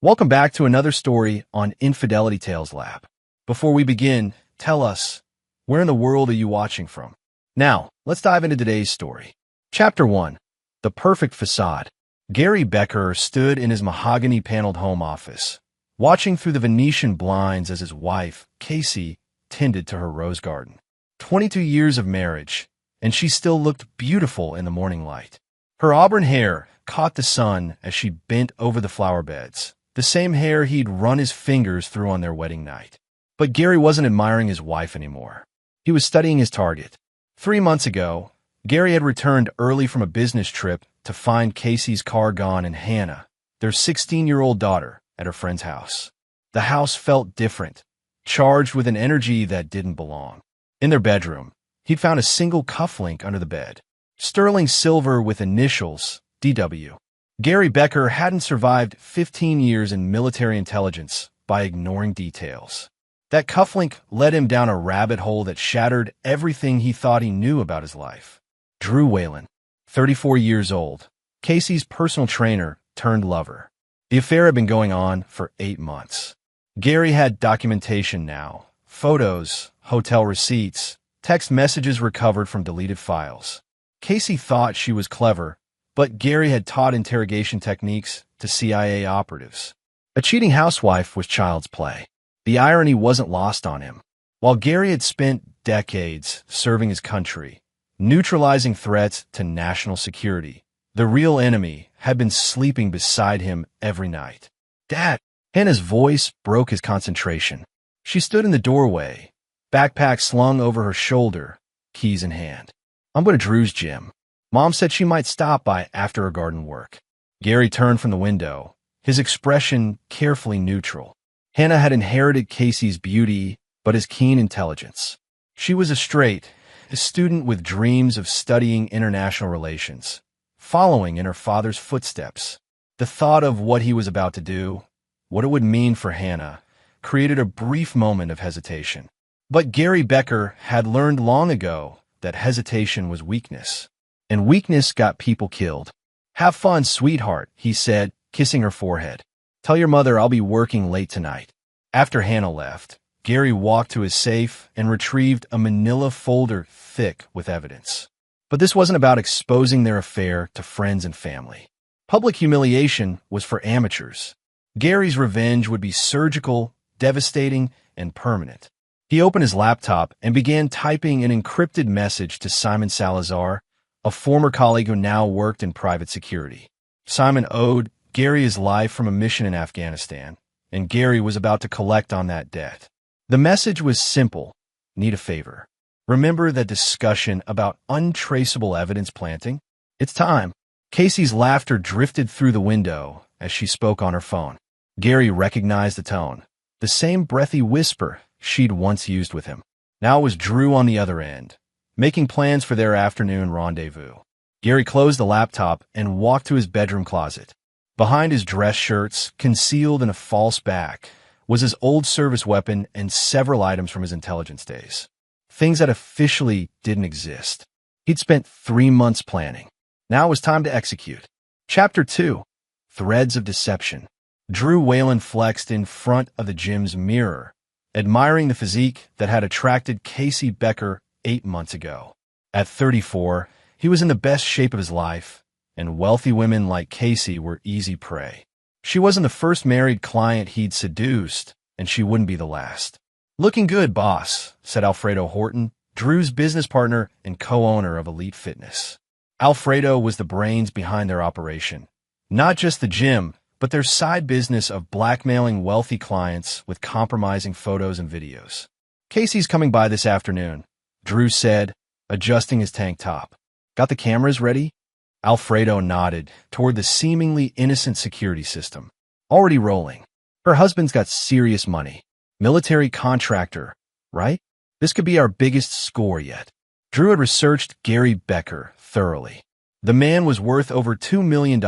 Welcome back to another story on Infidelity Tales Lab. Before we begin, tell us, where in the world are you watching from? Now, let's dive into today's story. Chapter 1. The Perfect Facade. Gary Becker stood in his mahogany-paneled home office, watching through the Venetian blinds as his wife, Casey, tended to her rose garden. 22 years of marriage, and she still looked beautiful in the morning light. Her auburn hair caught the sun as she bent over the flower beds, the same hair he'd run his fingers through on their wedding night. But Gary wasn't admiring his wife anymore. He was studying his target. 3 months ago, Gary had returned early from a business trip to find Casey's car gone and Hannah, their 16-year-old daughter, at her friend's house. The house felt different, charged with an energy that didn't belong. In their bedroom, he'd found a single cufflink under the bed, sterling silver with initials DW. Gary Becker hadn't survived 15 years in military intelligence by ignoring details. That cufflink led him down a rabbit hole that shattered everything he thought he knew about his life. Drew Whalen, 34 years old, Casey's personal trainer turned lover. The affair had been going on for 8 months. Gary had documentation now, photos, hotel receipts, text messages recovered from deleted files. Casey thought she was clever, but Gary had taught interrogation techniques to CIA operatives. A cheating housewife was child's play. The irony wasn't lost on him. While Gary had spent decades serving his country, neutralizing threats to national security, the real enemy had been sleeping beside him every night. "Dad!" Hannah's voice broke his concentration. She stood in the doorway, backpack slung over her shoulder, keys in hand. "I'm going to Drew's gym. Mom said she might stop by after her garden work." Gary turned from the window, his expression carefully neutral. Hannah had inherited Casey's beauty, but his keen intelligence. She was a student with dreams of studying international relations, following in her father's footsteps. The thought of what he was about to do, what it would mean for Hannah, created a brief moment of hesitation. But Gary Becker had learned long ago that hesitation was weakness, and weakness got people killed. "Have fun, sweetheart," he said, kissing her forehead. "Tell your mother I'll be working late tonight." After Hannah left, Gary walked to his safe and retrieved a manila folder thick with evidence. But this wasn't about exposing their affair to friends and family. Public humiliation was for amateurs. Gary's revenge would be surgical, devastating, and permanent. He opened his laptop and began typing an encrypted message to Simon Salazar, a former colleague who now worked in private security. Simon owed Gary his life from a mission in Afghanistan, and Gary was about to collect on that debt. The message was simple: need a favor. Remember that discussion about untraceable evidence planting? It's time. Casey's laughter drifted through the window as she spoke on her phone. Gary recognized the tone, the same breathy whisper she'd once used with him. Now it was Drew on the other end, making plans for their afternoon rendezvous. Gary closed the laptop and walked to his bedroom closet. Behind his dress shirts, concealed in a false back, was his old service weapon and several items from his intelligence days. Things that officially didn't exist. He'd spent 3 months planning. Now it was time to execute. Chapter 2. Threads of Deception. Drew Whalen flexed in front of the gym's mirror, admiring the physique that had attracted Casey Becker 8 months ago. At 34, he was in the best shape of his life, and wealthy women like Casey were easy prey. She wasn't the first married client he'd seduced, and she wouldn't be the last. "Looking good, boss," said Alfredo Horton, Drew's business partner and co-owner of Elite Fitness. Alfredo was the brains behind their operation. Not just the gym, but their side business of blackmailing wealthy clients with compromising photos and videos. "Casey's coming by this afternoon," Drew said, adjusting his tank top. "Got the cameras ready?" Alfredo nodded toward the seemingly innocent security system. "Already rolling. Her husband's got serious money. Military contractor, right? This could be our biggest score yet." Drew had researched Gary Becker thoroughly. The man was worth over $2 million,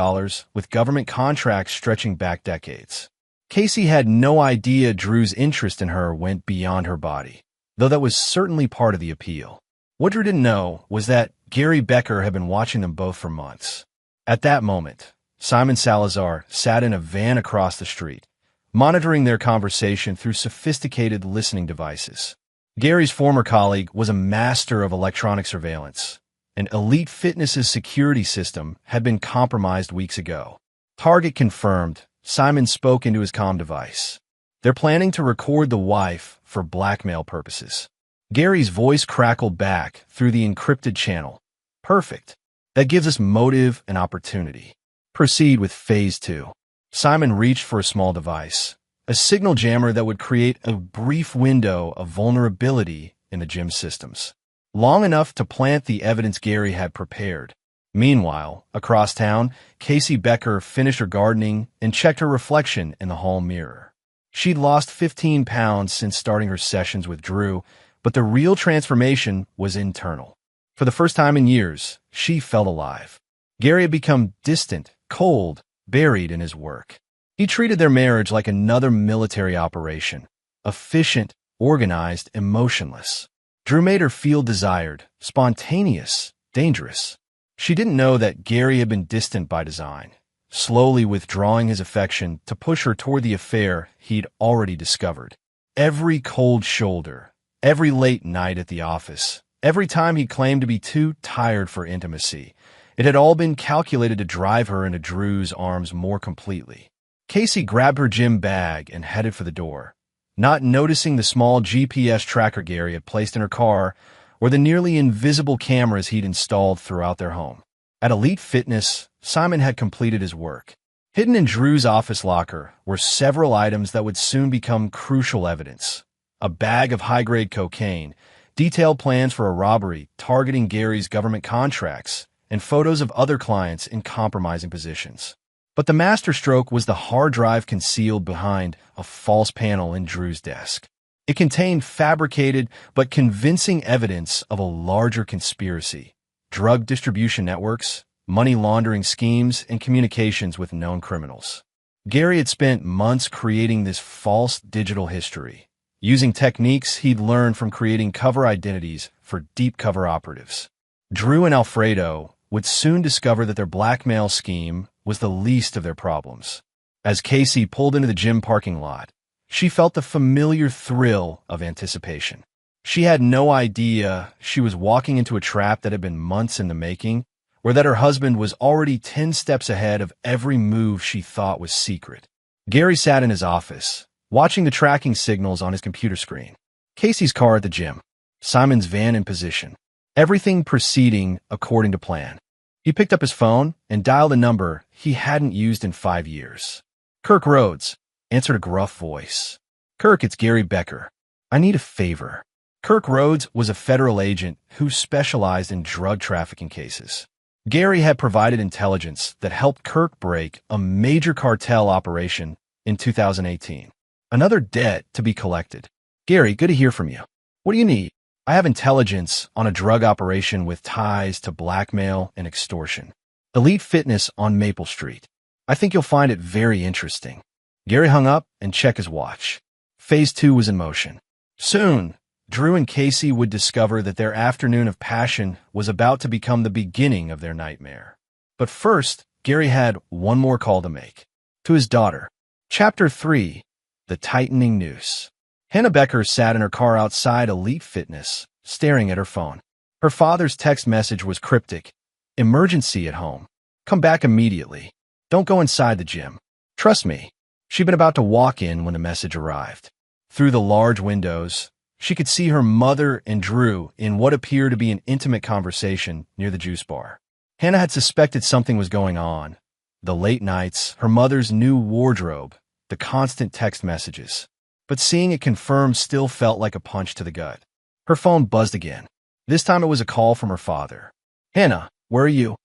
with government contracts stretching back decades. Casey had no idea Drew's interest in her went beyond her body, though that was certainly part of the appeal. What Drew didn't know was that Gary Becker had been watching them both for months. At that moment, Simon Salazar sat in a van across the street, monitoring their conversation through sophisticated listening devices. Gary's former colleague was a master of electronic surveillance, and Elite Fitness's security system had been compromised weeks ago. Target confirmed, Simon spoke into his comm device. They're planning to record the wife for blackmail purposes. Gary's voice crackled back through the encrypted channel. Perfect. That gives us motive and opportunity. Proceed with Phase 2. Simon reached for a small device, a signal jammer that would create a brief window of vulnerability in the gym systems, long enough to plant the evidence Gary had prepared. Meanwhile, across town, Casey Becker finished her gardening and checked her reflection in the hall mirror. She'd lost 15 pounds since starting her sessions with Drew, but the real transformation was internal. For the first time in years, she felt alive. Gary had become distant, cold, buried in his work. He treated their marriage like another military operation, efficient, organized, emotionless. Drew made her feel desired, spontaneous, dangerous. She didn't know that Gary had been distant by design, slowly withdrawing his affection to push her toward the affair he'd already discovered. Every cold shoulder, every late night at the office, every time he claimed to be too tired for intimacy, it had all been calculated to drive her into Drew's arms more completely. Casey grabbed her gym bag and headed for the door, not noticing the small GPS tracker Gary had placed in her car or the nearly invisible cameras he'd installed throughout their home. At Elite Fitness, Simon had completed his work. Hidden in Drew's office locker were several items that would soon become crucial evidence. A bag of high-grade cocaine, detailed plans for a robbery targeting Gary's government contracts, and photos of other clients in compromising positions. But the masterstroke was the hard drive concealed behind a false panel in Drew's desk. It contained fabricated but convincing evidence of a larger conspiracy: drug distribution networks, money laundering schemes, and communications with known criminals. Gary had spent months creating this false digital history, using techniques he'd learned from creating cover identities for deep cover operatives. Drew and Alfredo would soon discover that their blackmail scheme was the least of their problems. As Casey pulled into the gym parking lot, she felt the familiar thrill of anticipation. She had no idea she was walking into a trap that had been months in the making, or that her husband was already 10 steps ahead of every move she thought was secret. Gary sat in his office, watching the tracking signals on his computer screen. Casey's car at the gym, Simon's van in position, everything proceeding according to plan. He picked up his phone and dialed a number he hadn't used in 5 years. Kirk Rhodes, answered a gruff voice. Kirk, it's Gary Becker. I need a favor. Kirk Rhodes was a federal agent who specialized in drug trafficking cases. Gary had provided intelligence that helped Kirk break a major cartel operation in 2018. Another debt to be collected. Gary, good to hear from you. What do you need? I have intelligence on a drug operation with ties to blackmail and extortion. Elite Fitness on Maple Street. I think you'll find it very interesting. Gary hung up and checked his watch. Phase 2 was in motion. Soon, Drew and Casey would discover that their afternoon of passion was about to become the beginning of their nightmare. But first, Gary had one more call to make. To his daughter. Chapter 3. The Tightening Noose. Hannah Becker sat in her car outside Elite Fitness, staring at her phone. Her father's text message was cryptic. Emergency at home. Come back immediately. Don't go inside the gym. Trust me. She'd been about to walk in when the message arrived. Through the large windows, she could see her mother and Drew in what appeared to be an intimate conversation near the juice bar. Hannah had suspected something was going on. The late nights, her mother's new wardrobe, the constant text messages. But seeing it confirmed still felt like a punch to the gut. Her phone buzzed again. This time it was a call from her father. Hannah, where are you?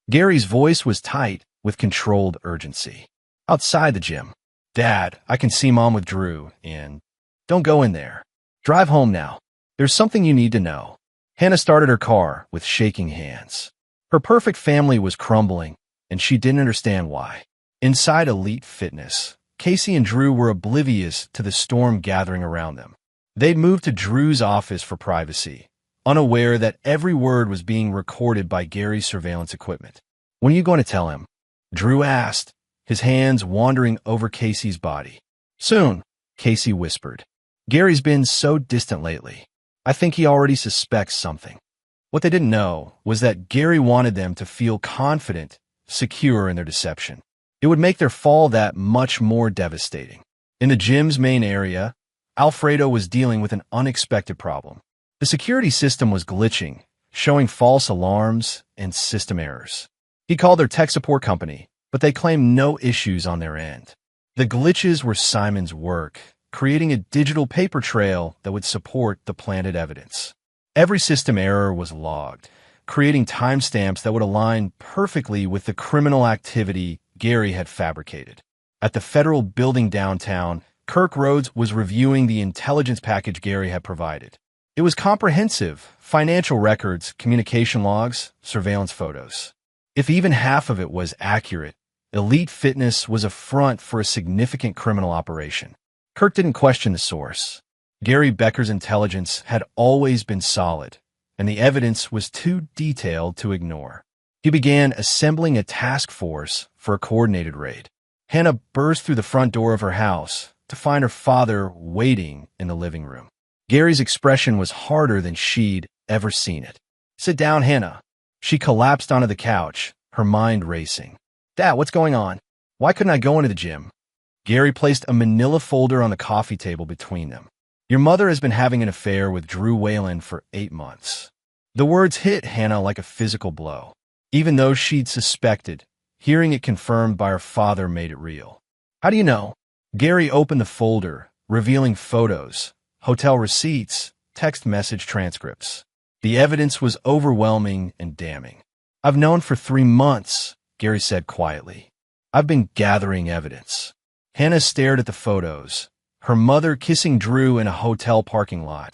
Gary's voice was tight with controlled urgency. Outside the gym. Dad, I can see Mom with Drew, and don't go in there. Drive home now. There's something you need to know. Hannah started her car with shaking hands. Her perfect family was crumbling, and she didn't understand why. Inside Elite Fitness, Casey and Drew were oblivious to the storm gathering around them. They'd moved to Drew's office for privacy, unaware that every word was being recorded by Gary's surveillance equipment. When are you going to tell him? Drew asked, his hands wandering over Casey's body. Soon, Casey whispered. Gary's been so distant lately. I think he already suspects something. What they didn't know was that Gary wanted them to feel confident, secure in their deception. It would make their fall that much more devastating. In the gym's main area, Alfredo was dealing with an unexpected problem. The security system was glitching, showing false alarms and system errors. He called their tech support company, but they claimed no issues on their end. The glitches were Simon's work, creating a digital paper trail that would support the planted evidence. Every system error was logged, creating timestamps that would align perfectly with the criminal activity Gary had fabricated. At the federal building downtown, Kirk Rhodes was reviewing the intelligence package Gary had provided. It was comprehensive: financial records, communication logs, surveillance photos. If even half of it was accurate, Elite Fitness was a front for a significant criminal operation. Kirk didn't question the source. Gary Becker's intelligence had always been solid, and the evidence was too detailed to ignore. He began assembling a task force for a coordinated raid. Hannah burst through the front door of her house to find her father waiting in the living room. Gary's expression was harder than she'd ever seen it. "Sit down, Hannah." She collapsed onto the couch, her mind racing. "Dad, what's going on? Why couldn't I go into the gym?" Gary placed a manila folder on the coffee table between them. "Your mother has been having an affair with Drew Whalen for 8 months. The words hit Hannah like a physical blow. Even though she'd suspected, hearing it confirmed by her father made it real. "How do you know?" Gary opened the folder, revealing photos, hotel receipts, text message transcripts. The evidence was overwhelming and damning. "I've known for 3 months, Gary said quietly. "I've been gathering evidence." Hannah stared at the photos, her mother kissing Drew in a hotel parking lot,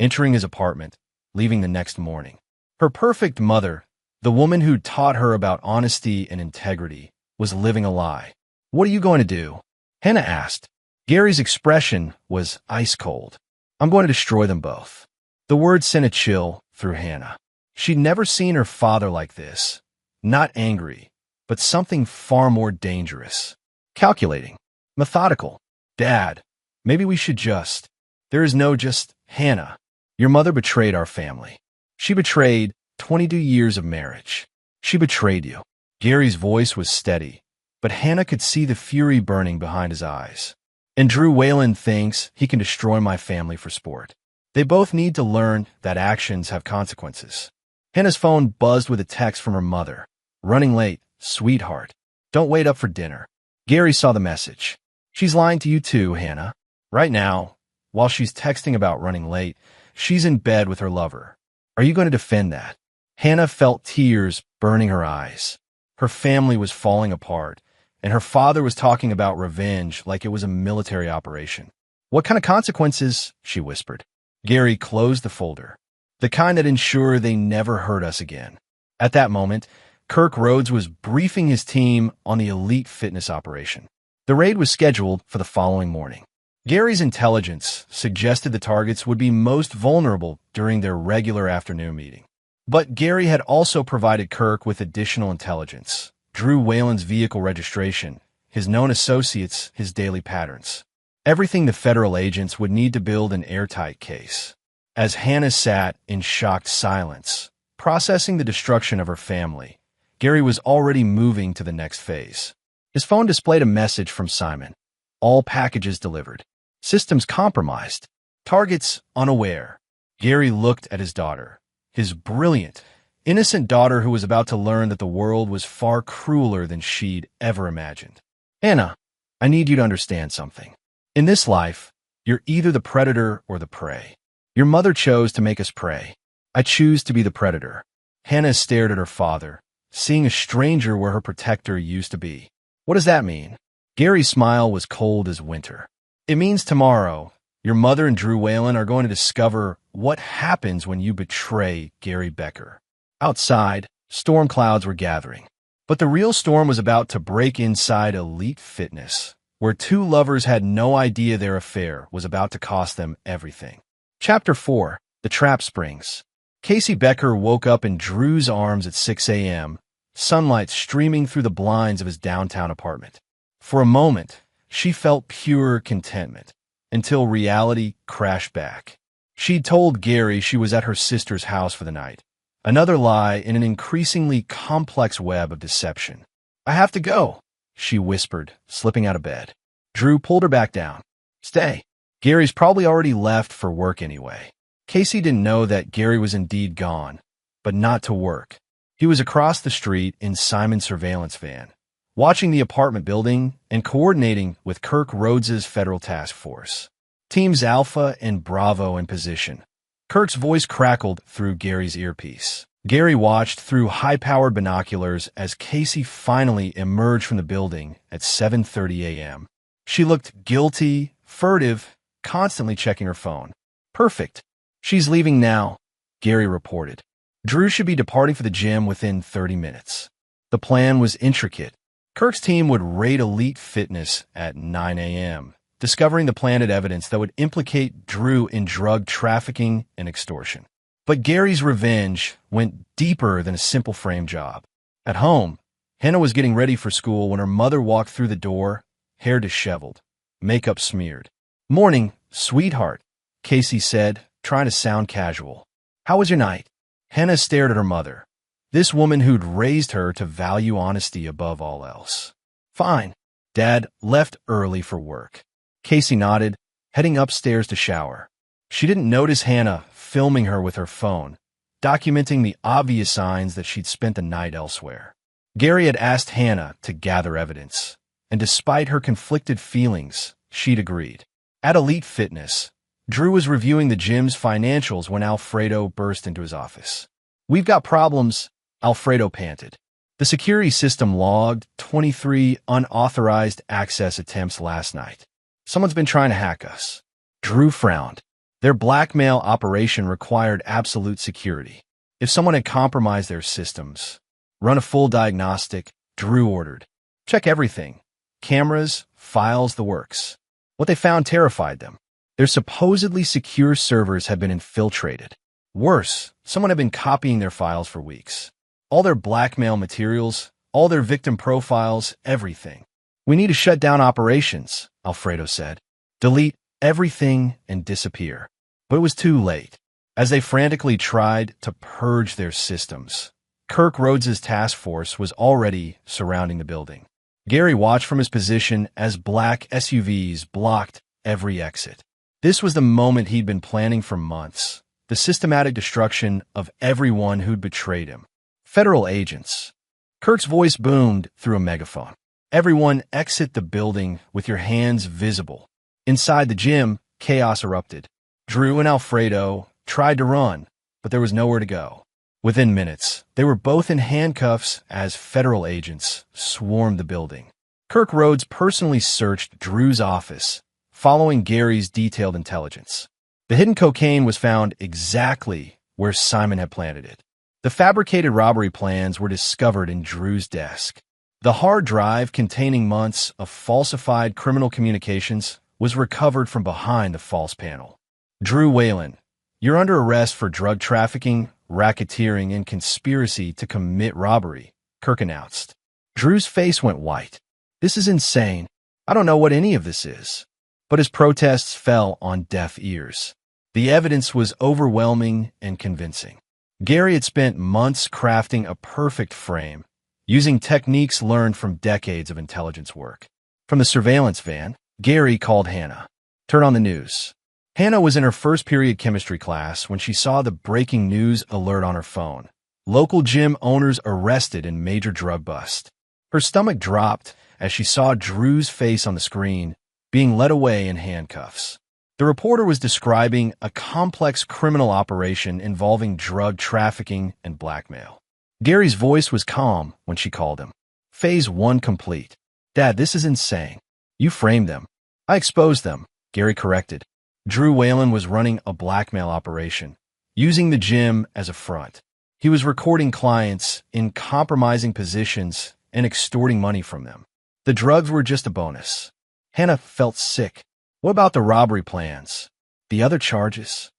entering his apartment, leaving the next morning. Her perfect mother, the woman who taught her about honesty and integrity, was living a lie. "What are you going to do?" Hannah asked. Gary's expression was ice cold. "I'm going to destroy them both." The word sent a chill through Hannah. She'd never seen her father like this. Not angry, but something far more dangerous. Calculating. Methodical. "Dad, maybe we should just..." "There is no just, Hannah. Your mother betrayed our family. She betrayed 22 years of marriage. She betrayed you." Gary's voice was steady, but Hannah could see the fury burning behind his eyes. "And Drew Whalen thinks he can destroy my family for sport. They both need to learn that actions have consequences." Hannah's phone buzzed with a text from her mother. "Running late, sweetheart. Don't wait up for dinner." Gary saw the message. "She's lying to you too, Hannah. Right now, while she's texting about running late, she's in bed with her lover. Are you going to defend that?" Hannah felt tears burning her eyes. Her family was falling apart, and her father was talking about revenge like it was a military operation. "What kind of consequences?" she whispered. Gary closed the folder. "The kind that ensure they never hurt us again." At that moment, Kirk Rhodes was briefing his team on the Elite Fitness operation. The raid was scheduled for the following morning. Gary's intelligence suggested the targets would be most vulnerable during their regular afternoon meeting. But Gary had also provided Kirk with additional intelligence: Drew Whalen's vehicle registration, his known associates, his daily patterns. Everything the federal agents would need to build an airtight case. As Hannah sat in shocked silence, processing the destruction of her family, Gary was already moving to the next phase. His phone displayed a message from Simon. "All packages delivered. Systems compromised. Targets unaware." Gary looked at his daughter, his brilliant, innocent daughter who was about to learn that the world was far crueler than she'd ever imagined. "Hannah, I need you to understand something. In this life, you're either the predator or the prey. Your mother chose to make us prey. I choose to be the predator." Hannah stared at her father, seeing a stranger where her protector used to be. "What does that mean?" Gary's smile was cold as winter. "It means tomorrow, your mother and Drew Whalen are going to discover what happens when you betray Gary Becker." Outside, storm clouds were gathering. But the real storm was about to break inside Elite Fitness, where 2 lovers had no idea their affair was about to cost them everything. Chapter 4. The Trap Springs. Casey Becker woke up in Drew's arms at 6 a.m., sunlight streaming through the blinds of his downtown apartment. For a moment, she felt pure contentment, until reality crashed back. She'd told Gary she was at her sister's house for the night. Another lie in an increasingly complex web of deception. "I have to go," she whispered, slipping out of bed. Drew pulled her back down. "Stay. Gary's probably already left for work anyway." Casey didn't know that Gary was indeed gone, but not to work. He was across the street in Simon's surveillance van, watching the apartment building and coordinating with Kirk Rhodes's federal task force. Teams Alpha and Bravo in position. Kirk's voice crackled through Gary's earpiece. Gary watched through high-powered binoculars as Casey finally emerged from the building at 7:30 a.m. She looked guilty, furtive, constantly checking her phone. "Perfect. She's leaving now," Gary reported. Drew should be departing for the gym within 30 minutes. The plan was intricate. Kirk's team would raid Elite Fitness at 9 a.m., discovering the planted evidence that would implicate Drew in drug trafficking and extortion. But Gary's revenge went deeper than a simple frame job. At home, Hannah was getting ready for school when her mother walked through the door, hair disheveled, makeup smeared. "Morning, sweetheart," Casey said, trying to sound casual. "How was your night?" Hannah stared at her mother, this woman who'd raised her to value honesty above all else. "Fine. Dad left early for work." Casey nodded, heading upstairs to shower. She didn't notice Hannah filming her with her phone, documenting the obvious signs that she'd spent the night elsewhere. Gary had asked Hannah to gather evidence, and despite her conflicted feelings, she'd agreed. At Elite Fitness, Drew was reviewing the gym's financials when Alfredo burst into his office. "We've got problems," Alfredo panted. "The security system logged 23 unauthorized access attempts last night. Someone's been trying to hack us." Drew frowned. Their blackmail operation required absolute security. If someone had compromised their systems, run a full diagnostic, Drew ordered. "Check everything. Cameras, files, the works." What they found terrified them. Their supposedly secure servers had been infiltrated. Worse, someone had been copying their files for weeks. All their blackmail materials, all their victim profiles, everything. "We need to shut down operations," Alfredo said. "Delete everything and disappear." But it was too late. As they frantically tried to purge their systems, Kirk Rhodes's task force was already surrounding the building. Gary watched from his position as black SUVs blocked every exit. This was the moment he'd been planning for months, the systematic destruction of everyone who'd betrayed him. Federal agents. Kirk's voice boomed through a megaphone. "Everyone exit the building with your hands visible." Inside the gym, chaos erupted. Drew and Alfredo tried to run, but there was nowhere to go. Within minutes, they were both in handcuffs as federal agents swarmed the building. Kirk Rhodes personally searched Drew's office, following Gary's detailed intelligence. The hidden cocaine was found exactly where Simon had planted it. The fabricated robbery plans were discovered in Drew's desk. The hard drive containing months of falsified criminal communications was recovered from behind the false panel. "Drew Whalen, you're under arrest for drug trafficking, racketeering, and conspiracy to commit robbery," Kirk announced. Drew's face went white. "This is insane. I don't know what any of this is." But his protests fell on deaf ears. The evidence was overwhelming and convincing. Gary had spent months crafting a perfect frame, using techniques learned from decades of intelligence work. From the surveillance van, Gary called Hannah. "Turn on the news." Hannah was in her first period chemistry class when she saw the breaking news alert on her phone. Local gym owners arrested in major drug bust. Her stomach dropped as she saw Drew's face on the screen, being led away in handcuffs. The reporter was describing a complex criminal operation involving drug trafficking and blackmail. Gary's voice was calm when she called him. "Phase 1 complete. Dad, this is insane. You framed them." "I exposed them," Gary corrected. Drew Whalen was running a blackmail operation, using the gym as a front. He was recording clients in compromising positions and extorting money from them. The drugs were just a bonus. Hannah felt sick. What about the robbery plans? The other charges?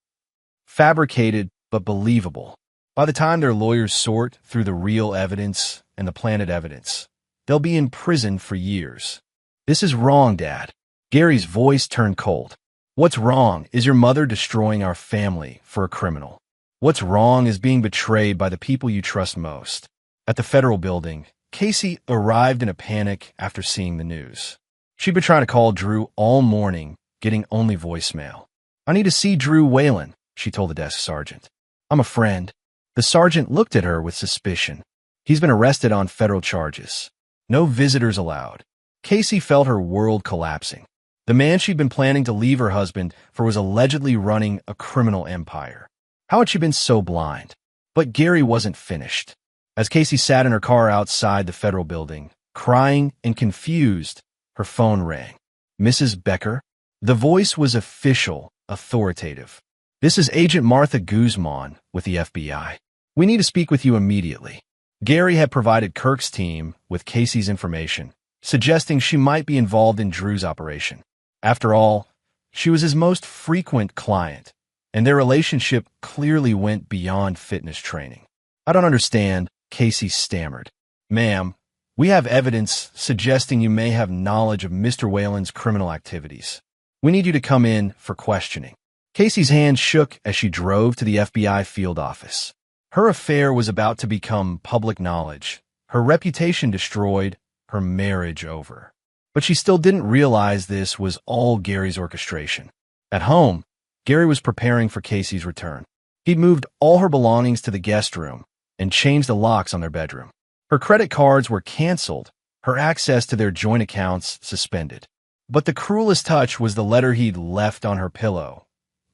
Fabricated but believable. By the time their lawyers sort through the real evidence, and the planted evidence. They'll be in prison for years. This is wrong, Dad. Gary's voice turned cold. What's wrong is your mother destroying our family for a criminal. What's wrong is being betrayed by the people you trust most. At the federal building, Casey arrived in a panic after seeing the news. She'd been trying to call Drew all morning, getting only voicemail. I need to see Drew Whalen, she told the desk sergeant. I'm a friend. The sergeant looked at her with suspicion. He's been arrested on federal charges. No visitors allowed. Casey felt her world collapsing. The man she'd been planning to leave her husband for was allegedly running a criminal empire. How had she been so blind? But Gary wasn't finished. As Casey sat in her car outside the federal building, crying and confused, her phone rang. Mrs. Becker? The voice was official, authoritative. This is Agent Martha Guzman with the FBI. We need to speak with you immediately. Gary had provided Kirk's team with Casey's information, suggesting she might be involved in Drew's operation. After all, she was his most frequent client, and their relationship clearly went beyond fitness training. I don't understand, Casey stammered. Ma'am, we have evidence suggesting you may have knowledge of Mr. Whalen's criminal activities. We need you to come in for questioning. Casey's hand shook as she drove to the FBI field office. Her affair was about to become public knowledge, her reputation destroyed, her marriage over. But she still didn't realize this was all Gary's orchestration. At home, Gary was preparing for Casey's return. He'd moved all her belongings to the guest room and changed the locks on their bedroom. Her credit cards were canceled, her access to their joint accounts suspended. But the cruelest touch was the letter he'd left on her pillow.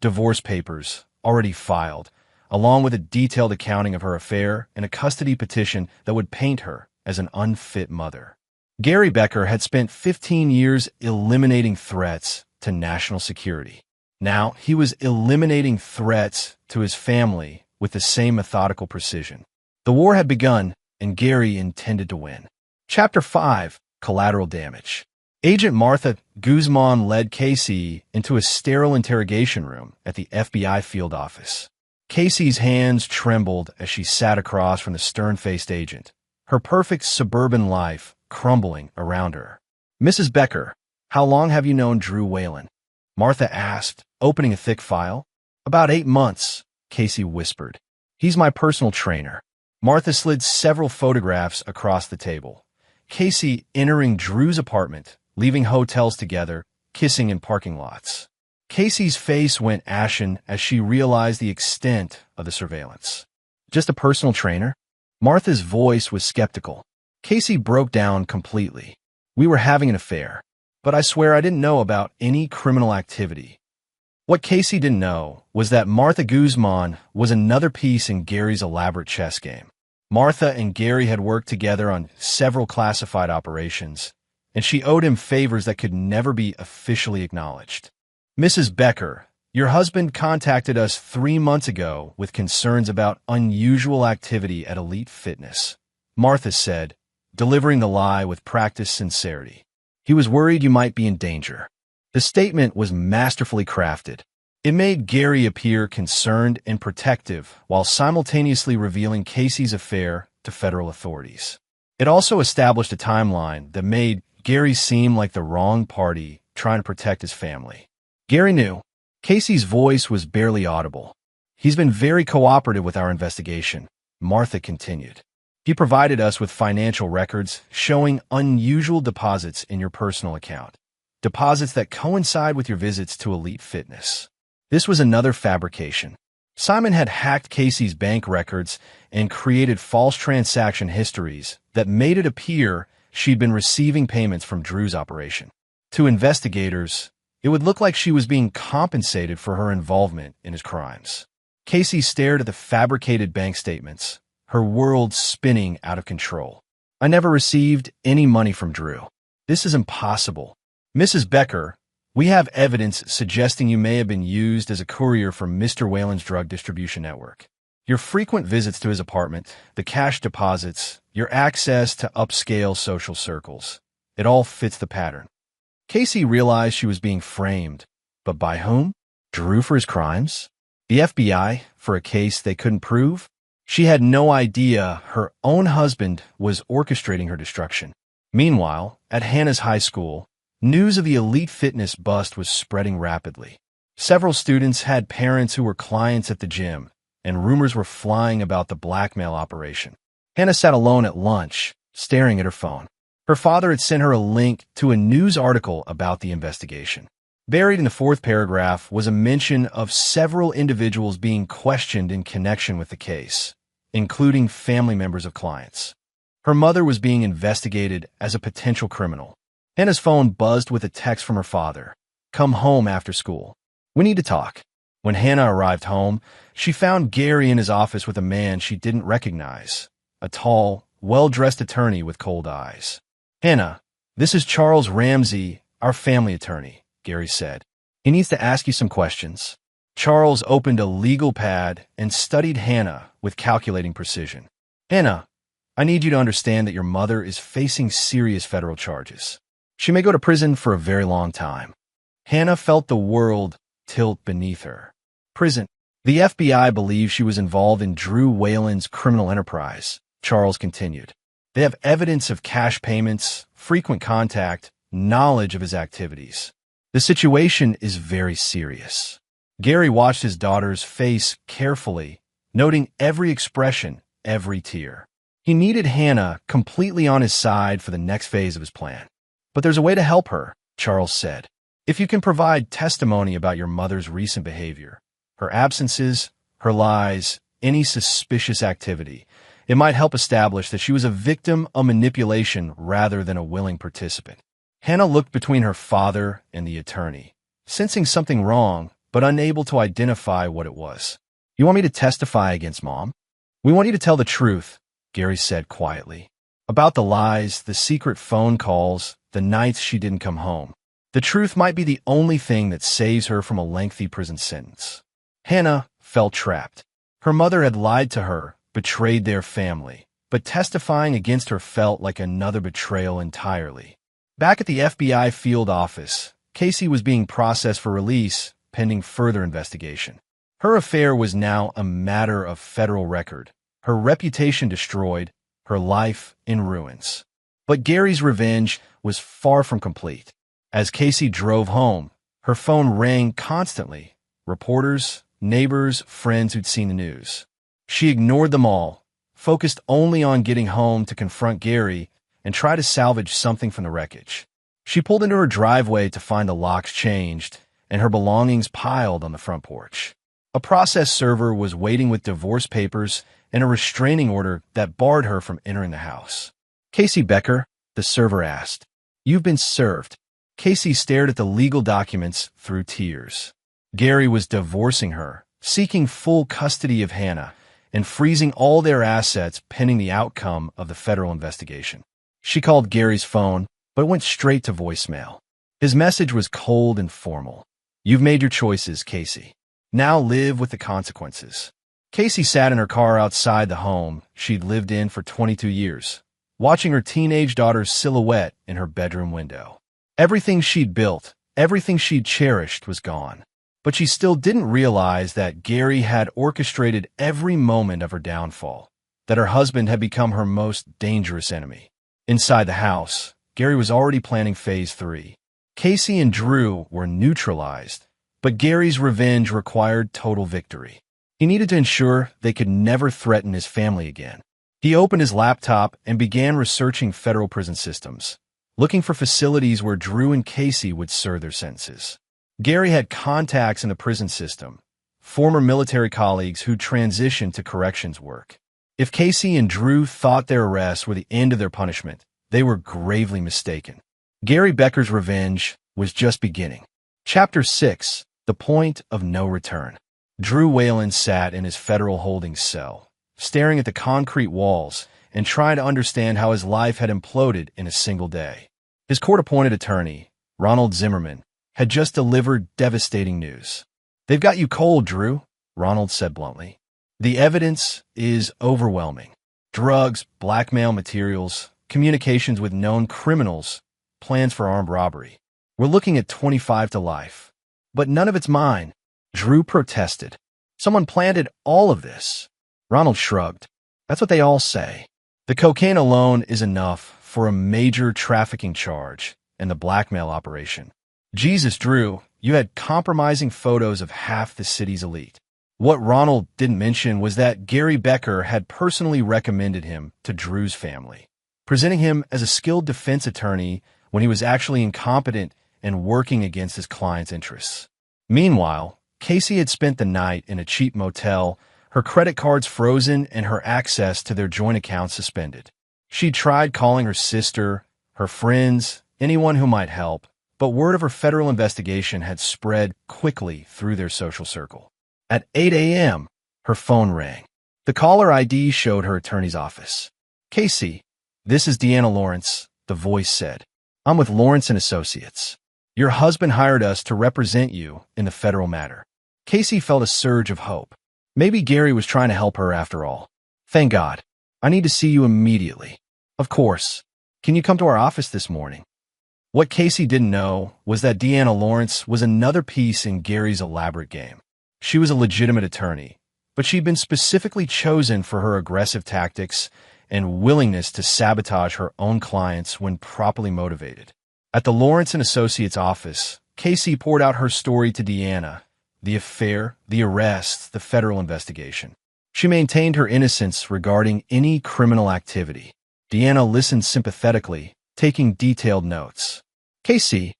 Divorce papers, already filed, along with a detailed accounting of her affair and a custody petition that would paint her as an unfit mother. Gary Becker had spent 15 years eliminating threats to national security. Now he was eliminating threats to his family with the same methodical precision. The war had begun, and Gary intended to win. Chapter 5, Collateral Damage. Agent Martha Guzman led Casey into a sterile interrogation room at the FBI field office. Casey's hands trembled as she sat across from the stern-faced agent, her perfect suburban life crumbling around her. Mrs. Becker, how long have you known Drew Whalen? Martha asked, opening a thick file. About 8 months, Casey whispered. He's my personal trainer. Martha slid several photographs across the table. Casey entering Drew's apartment, leaving hotels together, kissing in parking lots. Casey's face went ashen as she realized the extent of the surveillance. Just a personal trainer? Martha's voice was skeptical. Casey broke down completely. We were having an affair, but I swear I didn't know about any criminal activity. What Casey didn't know was that Martha Guzman was another piece in Gary's elaborate chess game. Martha and Gary had worked together on several classified operations, and she owed him favors that could never be officially acknowledged. Mrs. Becker, your husband contacted us 3 months ago with concerns about unusual activity at Elite Fitness. Martha said, delivering the lie with practiced sincerity. He was worried you might be in danger. The statement was masterfully crafted. It made Gary appear concerned and protective while simultaneously revealing Casey's affair to federal authorities. It also established a timeline that made Gary seem like the wrong party trying to protect his family. Gary knew. Casey's voice was barely audible. He's been very cooperative with our investigation, Martha continued. He provided us with financial records showing unusual deposits in your personal account. Deposits that coincide with your visits to Elite Fitness. This was another fabrication. Simon had hacked Casey's bank records and created false transaction histories that made it appear she'd been receiving payments from Drew's operation. To investigators, it would look like she was being compensated for her involvement in his crimes. Casey stared at the fabricated bank statements, her world spinning out of control. I never received any money from Drew. This is impossible. Mrs. Becker, we have evidence suggesting you may have been used as a courier for Mr. Whalen's drug distribution network. Your frequent visits to his apartment, the cash deposits, your access to upscale social circles. It all fits the pattern. Casey realized she was being framed. But by whom? Drew for his crimes? The FBI for a case they couldn't prove? She had no idea her own husband was orchestrating her destruction. Meanwhile, at Hannah's high school, news of the elite fitness bust was spreading rapidly. Several students had parents who were clients at the gym, and rumors were flying about the blackmail operation. Hannah sat alone at lunch, staring at her phone. Her father had sent her a link to a news article about the investigation. Buried in the fourth paragraph was a mention of several individuals being questioned in connection with the case, including family members of clients. Her mother was being investigated as a potential criminal. Hannah's phone buzzed with a text from her father. "Come home after school. We need to talk." When Hannah arrived home, she found Gary in his office with a man she didn't recognize, a tall, well-dressed attorney with cold eyes. "Hannah, this is Charles Ramsey, our family attorney," Gary said. "He needs to ask you some questions." Charles opened a legal pad and studied Hannah with calculating precision. "Hannah, I need you to understand that your mother is facing serious federal charges. She may go to prison for a very long time." Hannah felt the world tilt beneath her. Prison. The FBI believes she was involved in Drew Whalen's criminal enterprise, Charles continued. They have evidence of cash payments, frequent contact, knowledge of his activities. The situation is very serious. Gary watched his daughter's face carefully, noting every expression, every tear. He needed Hannah completely on his side for the next phase of his plan. "But there's a way to help her," Charles said. "If you can provide testimony about your mother's recent behavior, her absences, her lies, any suspicious activity, it might help establish that she was a victim of manipulation rather than a willing participant." Hannah looked between her father and the attorney, sensing something wrong, but unable to identify what it was. "You want me to testify against Mom?" "We want you to tell the truth," Gary said quietly. "About the lies, the secret phone calls, the nights she didn't come home. The truth might be the only thing that saves her from a lengthy prison sentence." Hannah felt trapped. Her mother had lied to her, betrayed their family, but testifying against her felt like another betrayal entirely. Back at the FBI field office, Casey was being processed for release, pending further investigation. Her affair was now a matter of federal record, her reputation destroyed, her life in ruins. But Gary's revenge was far from complete. As Casey drove home, her phone rang constantly. Reporters, neighbors, friends who'd seen the news. She ignored them all, focused only on getting home to confront Gary and try to salvage something from the wreckage. She pulled into her driveway to find the locks changed and her belongings piled on the front porch. A process server was waiting with divorce papers and a restraining order that barred her from entering the house. "Casey Becker," the server asked. "You've been served." Casey stared at the legal documents through tears. Gary was divorcing her, seeking full custody of Hannah, and freezing all their assets pending the outcome of the federal investigation. She called Gary's phone, but went straight to voicemail. His message was cold and formal. "You've made your choices, Casey. Now live with the consequences." Casey sat in her car outside the home she'd lived in for 22 years, watching her teenage daughter's silhouette in her bedroom window. Everything she'd built, everything she'd cherished was gone. But she still didn't realize that Gary had orchestrated every moment of her downfall, that her husband had become her most dangerous enemy. Inside the house, Gary was already planning phase 3. Casey and Drew were neutralized, but Gary's revenge required total victory. He needed to ensure they could never threaten his family again. He opened his laptop and began researching federal prison systems, looking for facilities where Drew and Casey would serve their sentences. Gary had contacts in the prison system, former military colleagues who transitioned to corrections work. If Casey and Drew thought their arrests were the end of their punishment, they were gravely mistaken. Gary Becker's revenge was just beginning. Chapter 6: The Point of No Return. Drew Whalen sat in his federal holding cell, staring at the concrete walls and trying to understand how his life had imploded in a single day. His court-appointed attorney, Ronald Zimmerman, had just delivered devastating news. "They've got you cold, Drew," Ronald said bluntly. "The evidence is overwhelming. Drugs, blackmail materials, communications with known criminals, plans for armed robbery. We're looking at 25 to life. But none of it's mine." Drew protested. "Someone planted all of this." Ronald shrugged. That's what they all say. The cocaine alone is enough for a major trafficking charge and the blackmail operation. Jesus, Drew, you had compromising photos of half the city's elite. What Ronald didn't mention was that Gary Becker had personally recommended him to Drew's family, presenting him as a skilled defense attorney when he was actually incompetent and working against his client's interests. Meanwhile, Casey had spent the night in a cheap motel, her credit cards frozen and her access to their joint account suspended. She tried calling her sister, her friends, anyone who might help, but word of her federal investigation had spread quickly through their social circle. At 8 a.m., her phone rang. The caller ID showed her attorney's office. "Casey, this is Deanna Lawrence," the voice said. "I'm with Lawrence & Associates. Your husband hired us to represent you in the federal matter." Casey felt a surge of hope. Maybe Gary was trying to help her after all. "Thank God. I need to see you immediately." "Of course. Can you come to our office this morning?" What Casey didn't know was that Deanna Lawrence was another piece in Gary's elaborate game. She was a legitimate attorney, but she'd been specifically chosen for her aggressive tactics and willingness to sabotage her own clients when properly motivated. At the Lawrence & Associates office, Casey poured out her story to Deanna: the affair, the arrest, the federal investigation. She maintained her innocence regarding any criminal activity. Deanna listened sympathetically, taking detailed notes. "Casey,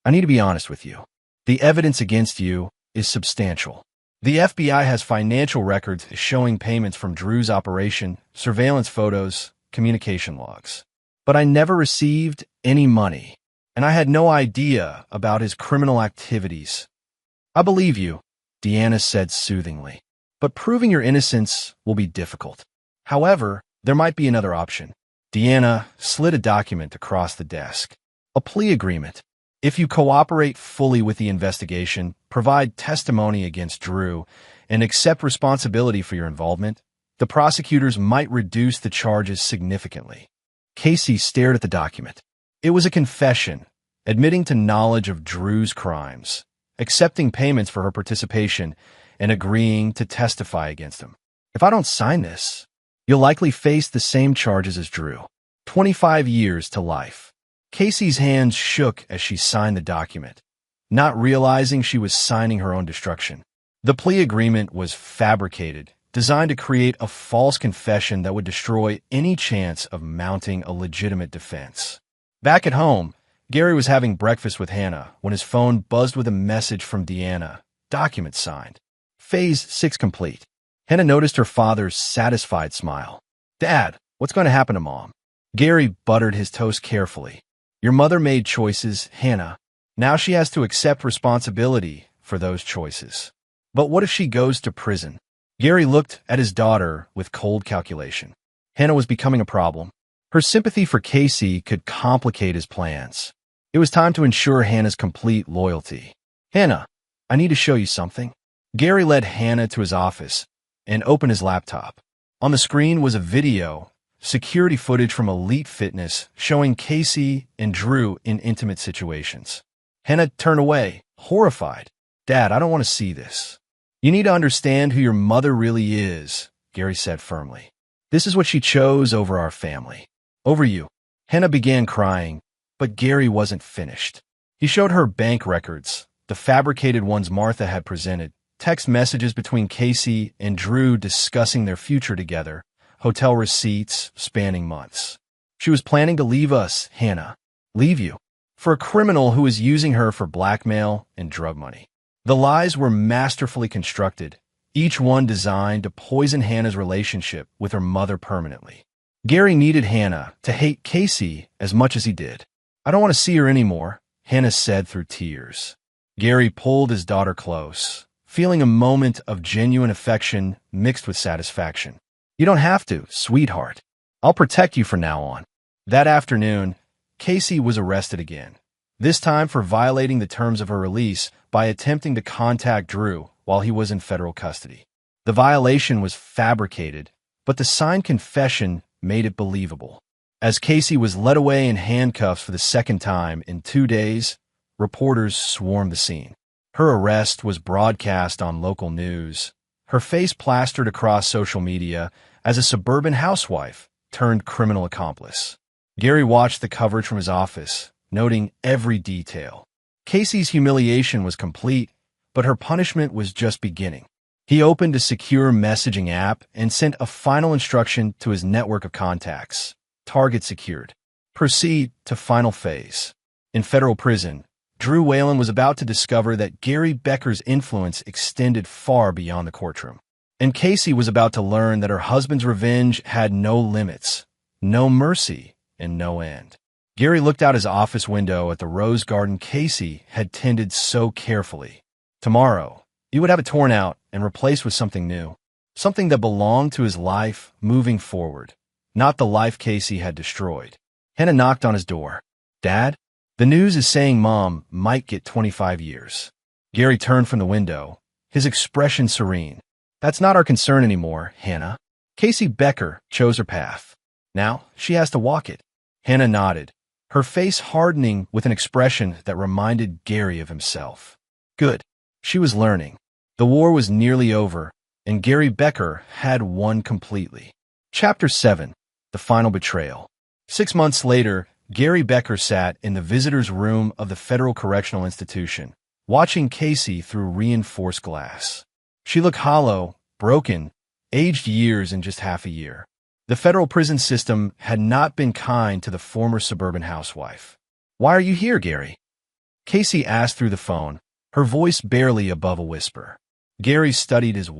I need to be honest with you. The evidence against you is substantial. The FBI has financial records showing payments from Drew's operation, surveillance photos, communication logs. But I never received any money, and I had no idea about his criminal activities." "I believe you," Deanna said soothingly, "but proving your innocence will be difficult. However, there might be another option." Deanna slid a document across the desk. "A plea agreement. If you cooperate fully with the investigation, provide testimony against Drew, and accept responsibility for your involvement, the prosecutors might reduce the charges significantly." Casey stared at the document. It was a confession, admitting to knowledge of Drew's crimes, accepting payments for her participation, and agreeing to testify against him. "If I don't sign this, you'll likely face the same charges as Drew. 25 years to life." Casey's hands shook as she signed the document, not realizing she was signing her own destruction. The plea agreement was fabricated, designed to create a false confession that would destroy any chance of mounting a legitimate defense. Back at home, Gary was having breakfast with Hannah when his phone buzzed with a message from Deanna. "Document signed. Phase 6 complete." Hannah noticed her father's satisfied smile. "Dad, what's going to happen to Mom?" Gary buttered his toast carefully. "Your mother made choices, Hannah. Now she has to accept responsibility for those choices." "But what if she goes to prison?" Gary looked at his daughter with cold calculation. Hannah was becoming a problem. Her sympathy for Casey could complicate his plans. It was time to ensure Hannah's complete loyalty. "Hannah, I need to show you something." Gary led Hannah to his office and opened his laptop. On the screen was a video, security footage from Elite Fitness showing Casey and Drew in intimate situations. Hannah turned away, horrified. "Dad, I don't want to see this." "You need to understand who your mother really is," Gary said firmly. "This is what she chose over our family. Over you." Hannah began crying, but Gary wasn't finished. He showed her bank records, the fabricated ones Martha had presented, text messages between Casey and Drew discussing their future together, hotel receipts spanning months. "She was planning to leave us, Hannah. Leave you. For a criminal who was using her for blackmail and drug money." The lies were masterfully constructed, each one designed to poison Hannah's relationship with her mother permanently. Gary needed Hannah to hate Casey as much as he did. "I don't want to see her anymore," Hannah said through tears. Gary pulled his daughter close, feeling a moment of genuine affection mixed with satisfaction. "You don't have to, sweetheart. I'll protect you from now on." That afternoon, Casey was arrested again, this time for violating the terms of her release by attempting to contact Drew while he was in federal custody. The violation was fabricated, but the signed confession made it believable. As Casey was led away in handcuffs for the second time in 2 days, reporters swarmed the scene. Her arrest was broadcast on local news, her face plastered across social media as a suburban housewife turned criminal accomplice. Gary watched the coverage from his office, noting every detail. Casey's humiliation was complete, but her punishment was just beginning. He opened a secure messaging app and sent a final instruction to his network of contacts. Target secured. Proceed to final phase. In federal prison, Drew Whalen was about to discover that Gary Becker's influence extended far beyond the courtroom. And Casey was about to learn that her husband's revenge had no limits, no mercy, and no end. Gary looked out his office window at the rose garden Casey had tended so carefully. Tomorrow, he would have it torn out and replaced with something new, something that belonged to his life moving forward, not the life Casey had destroyed. Hannah knocked on his door. "Dad? The news is saying Mom might get 25 years. Gary turned from the window, his expression serene. "That's not our concern anymore, Hannah. Casey Becker chose her path. Now she has to walk it." Hannah nodded, her face hardening with an expression that reminded Gary of himself. Good. She was learning. The war was nearly over, and Gary Becker had won completely. Chapter 7. The Final Betrayal. 6 months later, Gary Becker sat in the visitor's room of the Federal Correctional Institution, watching Casey through reinforced glass. She looked hollow, broken, aged years in just half a year. The federal prison system had not been kind to the former suburban housewife. "Why are you here, Gary?" Casey asked through the phone, her voice barely above a whisper. Gary studied his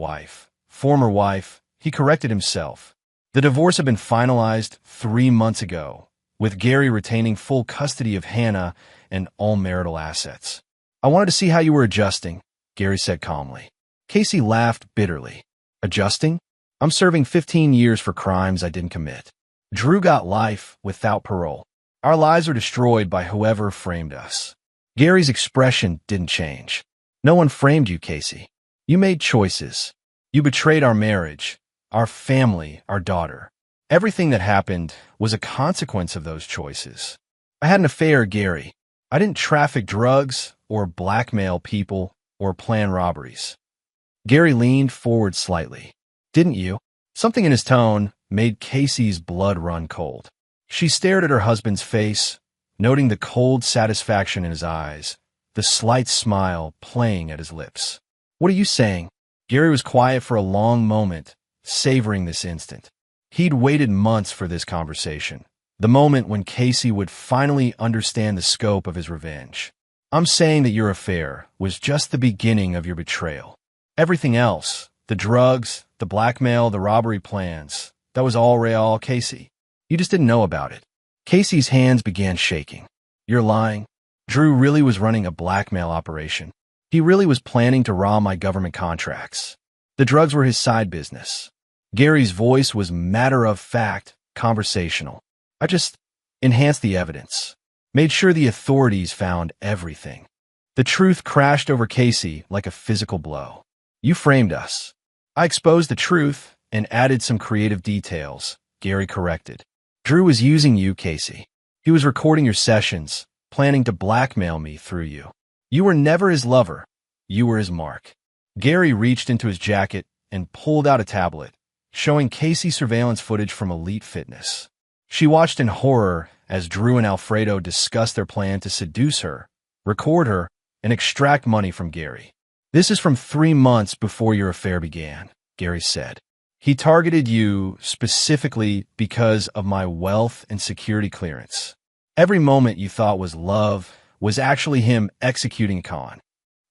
former wife. He corrected himself. The divorce had been finalized 3 months ago, with Gary retaining full custody of Hannah and all marital assets. "I wanted to see how you were adjusting," Gary said calmly. Casey laughed bitterly. "Adjusting? I'm serving 15 years for crimes I didn't commit. Drew got life without parole. Our lives were destroyed by whoever framed us." Gary's expression didn't change. "No one framed you, Casey. You made choices. You betrayed our marriage, our family, our daughter. Everything that happened was a consequence of those choices. I had an affair, Gary. I didn't traffic drugs or blackmail people or plan robberies." Gary leaned forward slightly. "Didn't you?" Something in his tone made Casey's blood run cold. She stared at her husband's face, noting the cold satisfaction in his eyes, the slight smile playing at his lips. "What are you saying?" Gary was quiet for a long moment, savoring this instant. He'd waited months for this conversation, the moment when Casey would finally understand the scope of his revenge. "I'm saying that your affair was just the beginning of your betrayal. Everything else, the drugs, the blackmail, the robbery plans, that was all real, Casey. You just didn't know about it." Casey's hands began shaking. "You're lying. Drew really was running a blackmail operation. He really was planning to rob my government contracts. The drugs were his side business." Gary's voice was matter-of-fact, conversational. "I just enhanced the evidence, made sure the authorities found everything." The truth crashed over Casey like a physical blow. "You framed us." "I exposed the truth and added some creative details," Gary corrected. "Drew was using you, Casey. He was recording your sessions, planning to blackmail me through you. You were never his lover. You were his mark." Gary reached into his jacket and pulled out a tablet, showing Casey surveillance footage from Elite Fitness. She watched in horror as Drew and Alfredo discussed their plan to seduce her, record her, and extract money from Gary. "This is from 3 months before your affair began," Gary said. "He targeted you specifically because of my wealth and security clearance. Every moment you thought was love was actually him executing a con."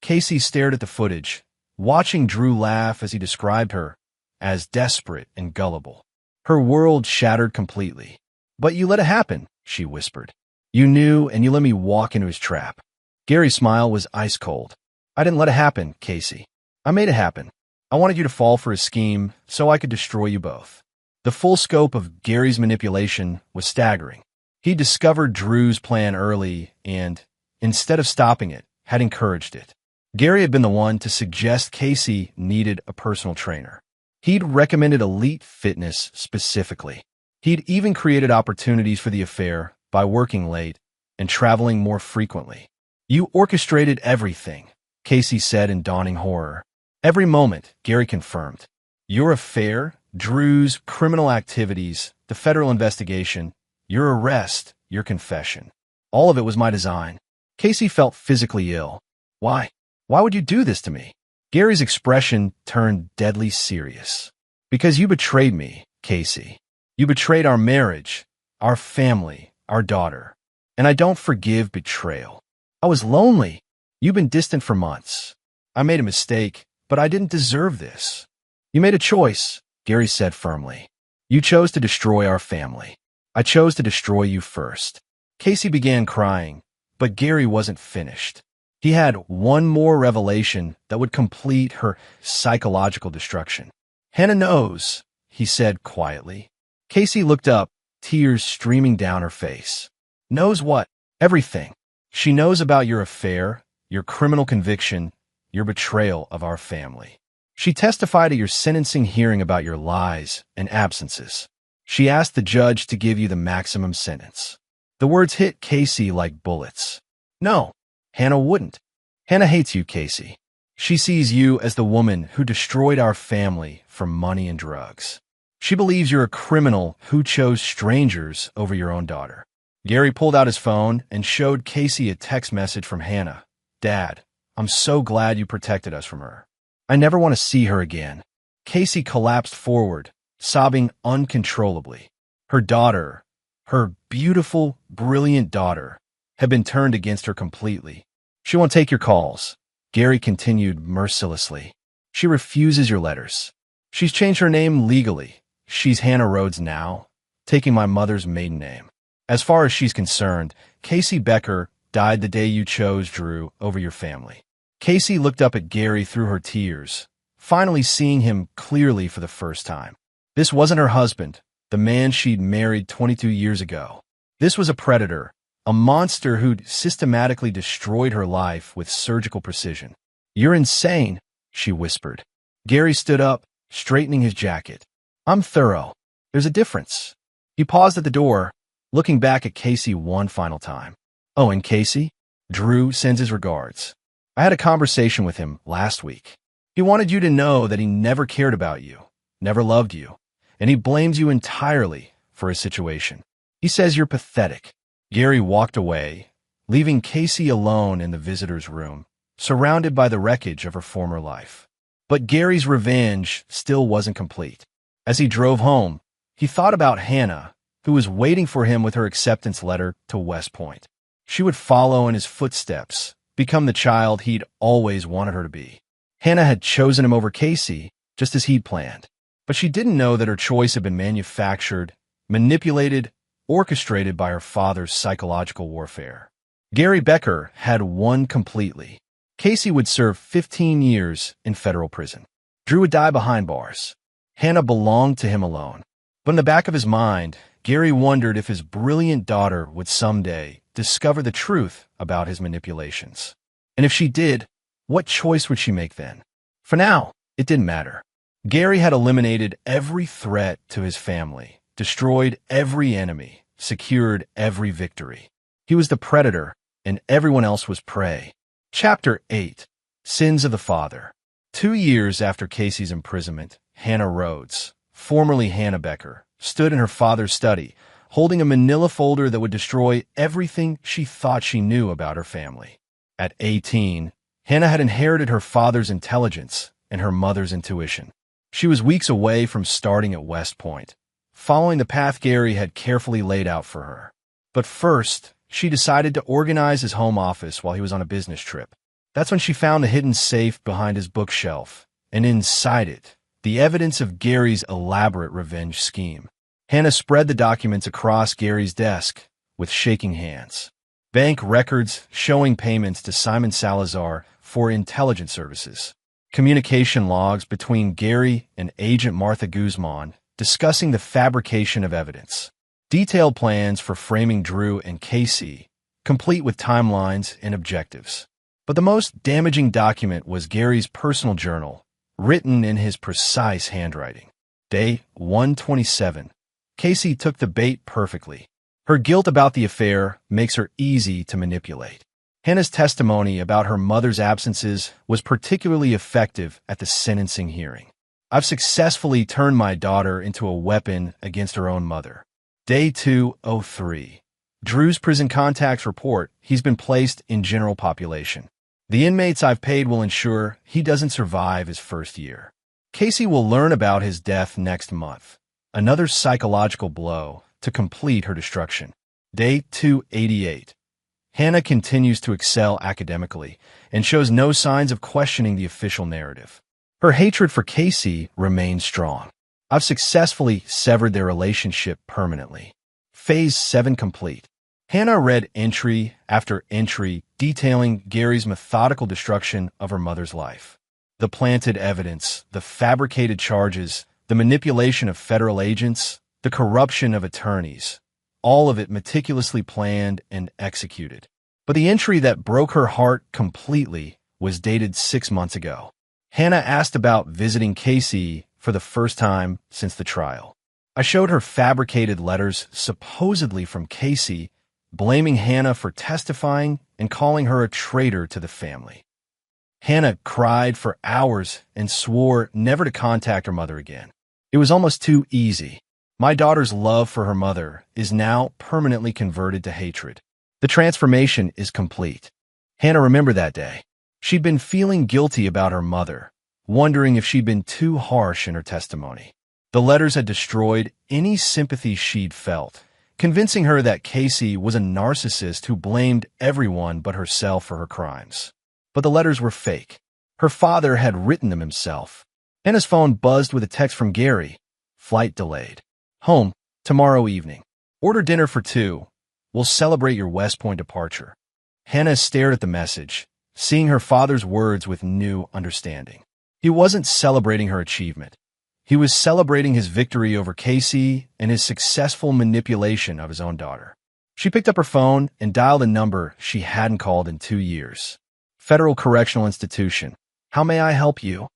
Casey stared at the footage, watching Drew laugh as he described her as desperate and gullible. Her world shattered completely. "But you let it happen," she whispered. "You knew, and you let me walk into his trap." Gary's smile was ice cold. "I didn't let it happen, Casey. I made it happen. I wanted you to fall for his scheme so I could destroy you both." The full scope of Gary's manipulation was staggering. He discovered Drew's plan early and, instead of stopping it, had encouraged it. Gary had been the one to suggest Casey needed a personal trainer. He'd recommended Elite Fitness specifically. He'd even created opportunities for the affair by working late and traveling more frequently. "You orchestrated everything," Casey said in dawning horror. Every moment, Gary confirmed. Your affair, Drew's criminal activities, the federal investigation, your arrest, your confession. All of it was my design. Casey felt physically ill. Why? Why would you do this to me? Gary's expression turned deadly serious. Because you betrayed me, Casey. You betrayed our marriage, our family, our daughter. And I don't forgive betrayal. I was lonely. You've been distant for months. I made a mistake, but I didn't deserve this. You made a choice, Gary said firmly. You chose to destroy our family. I chose to destroy you first. Casey began crying, but Gary wasn't finished. He had one more revelation that would complete her psychological destruction. Hannah knows, he said quietly. Casey looked up, tears streaming down her face. Knows what? Everything. She knows about your affair, your criminal conviction, your betrayal of our family. She testified at your sentencing hearing about your lies and absences. She asked the judge to give you the maximum sentence. The words hit Casey like bullets. No, Hannah wouldn't. Hannah hates you, Casey. She sees you as the woman who destroyed our family for money and drugs. She believes you're a criminal who chose strangers over your own daughter. Gary pulled out his phone and showed Casey a text message from Hannah. Dad, I'm so glad you protected us from her. I never want to see her again. Casey collapsed forward, sobbing uncontrollably. Her daughter, her beautiful, brilliant daughter, had been turned against her completely. She won't take your calls, Gary continued mercilessly. She refuses your letters. She's changed her name legally. She's Hannah Rhodes now, taking my mother's maiden name. As far as she's concerned, Casey Becker died the day you chose Drew over your family. Casey looked up at Gary through her tears, finally seeing him clearly for the first time. This wasn't her husband, the man she'd married 22 years ago. This was a predator, a monster who'd systematically destroyed her life with surgical precision. You're insane, she whispered. Gary stood up, straightening his jacket. I'm thorough. There's a difference. He paused at the door, looking back at Casey one final time. Oh, and Casey? Drew sends his regards. I had a conversation with him last week. He wanted you to know that he never cared about you, never loved you, and he blames you entirely for his situation. He says you're pathetic. Gary walked away, leaving Casey alone in the visitor's room, surrounded by the wreckage of her former life. But Gary's revenge still wasn't complete. As he drove home, he thought about Hannah, who was waiting for him with her acceptance letter to West Point. She would follow in his footsteps, become the child he'd always wanted her to be. Hannah had chosen him over Casey, just as he'd planned. But she didn't know that her choice had been manufactured, manipulated, orchestrated by her father's psychological warfare. Gary Becker had won completely. Casey would serve 15 years in federal prison. Drew would die behind bars. Hannah belonged to him alone. But in the back of his mind, Gary wondered if his brilliant daughter would someday discover the truth about his manipulations. And if she did, what choice would she make then? For now, it didn't matter. Gary had eliminated every threat to his family, destroyed every enemy, secured every victory. He was the predator, and everyone else was prey. Chapter 8. Sins of the Father. 2 years after Casey's imprisonment, Hannah Rhodes, formerly Hannah Becker, stood in her father's study, holding a manila folder that would destroy everything she thought she knew about her family. At 18, Hannah had inherited her father's intelligence and her mother's intuition. She was weeks away from starting at West Point, following the path Gary had carefully laid out for her. But first, she decided to organize his home office while he was on a business trip. That's when she found the hidden safe behind his bookshelf, and inside it, the evidence of Gary's elaborate revenge scheme. Hannah spread the documents across Gary's desk with shaking hands. Bank records showing payments to Simon Salazar for intelligence services. Communication logs between Gary and Agent Martha Guzman discussing the fabrication of evidence. Detailed plans for framing Drew and Casey, complete with timelines and objectives. But the most damaging document was Gary's personal journal, written in his precise handwriting. Day 127. Casey took the bait perfectly. Her guilt about the affair makes her easy to manipulate. Hannah's testimony about her mother's absences was particularly effective at the sentencing hearing. I've successfully turned my daughter into a weapon against her own mother. Day 203. Drew's prison contacts report he's been placed in general population. The inmates I've paid will ensure he doesn't survive his first year. Casey will learn about his death next month. Another psychological blow to complete her destruction. Day 288. Hannah continues to excel academically and shows no signs of questioning the official narrative. Her hatred for Casey remains strong. I've successfully severed their relationship permanently. Phase 7 complete. Hannah read entry after entry detailing Gary's methodical destruction of her mother's life. The planted evidence, the fabricated charges, the manipulation of federal agents, the corruption of attorneys, all of it meticulously planned and executed. But the entry that broke her heart completely was dated 6 months ago. Hannah asked about visiting Casey for the first time since the trial. I showed her fabricated letters supposedly from Casey, blaming Hannah for testifying and calling her a traitor to the family. Hannah cried for hours and swore never to contact her mother again. It was almost too easy. My daughter's love for her mother is now permanently converted to hatred. The transformation is complete. Hannah remembered that day. She'd been feeling guilty about her mother, wondering if she'd been too harsh in her testimony. The letters had destroyed any sympathy she'd felt, convincing her that Casey was a narcissist who blamed everyone but herself for her crimes. But the letters were fake. Her father had written them himself. Hannah's phone buzzed with a text from Gary. Flight delayed. Home, tomorrow evening. Order dinner for 2. We'll celebrate your West Point departure. Hannah stared at the message, seeing her father's words with new understanding. He wasn't celebrating her achievement. He was celebrating his victory over Casey and his successful manipulation of his own daughter. She picked up her phone and dialed a number she hadn't called in 2 years. Federal Correctional Institution. How may I help you?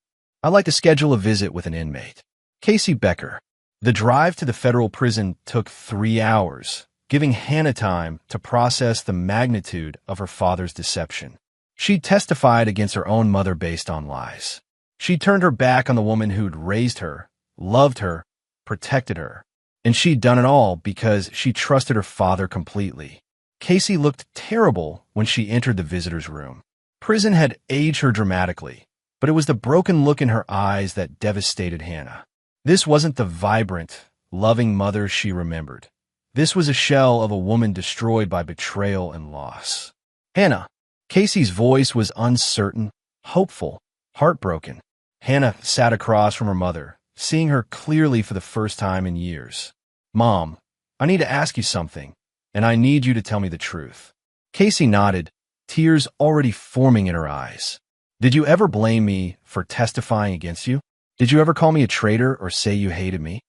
I'd like to schedule a visit with an inmate. Casey Becker. The drive to the federal prison took 3 hours, giving Hannah time to process the magnitude of her father's deception. She testified against her own mother based on lies. She turned her back on the woman who'd raised her, loved her, protected her. And she'd done it all because she trusted her father completely. Casey looked terrible when she entered the visitor's room. Prison had aged her dramatically, but it was the broken look in her eyes that devastated Hannah. This wasn't the vibrant, loving mother she remembered. This was a shell of a woman destroyed by betrayal and loss. Hannah. Casey's voice was uncertain, hopeful, heartbroken. Hannah sat across from her mother, seeing her clearly for the first time in years. Mom, I need to ask you something, and I need you to tell me the truth. Casey nodded, tears already forming in her eyes. Did you ever blame me for testifying against you? Did you ever call me a traitor or say you hated me?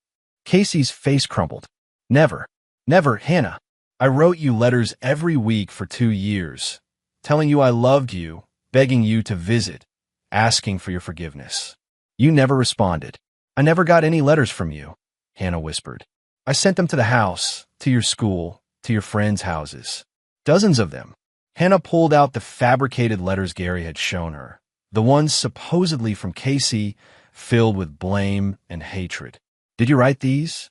Casey's face crumpled. Never. Never, Hannah. I wrote you letters every week for 2 years, telling you I loved you, begging you to visit, asking for your forgiveness. You never responded. I never got any letters from you, Hannah whispered. I sent them to the house, to your school, to your friends' houses. Dozens of them. Hannah pulled out the fabricated letters Gary had shown her, the ones supposedly from Casey, filled with blame and hatred. Did you write these?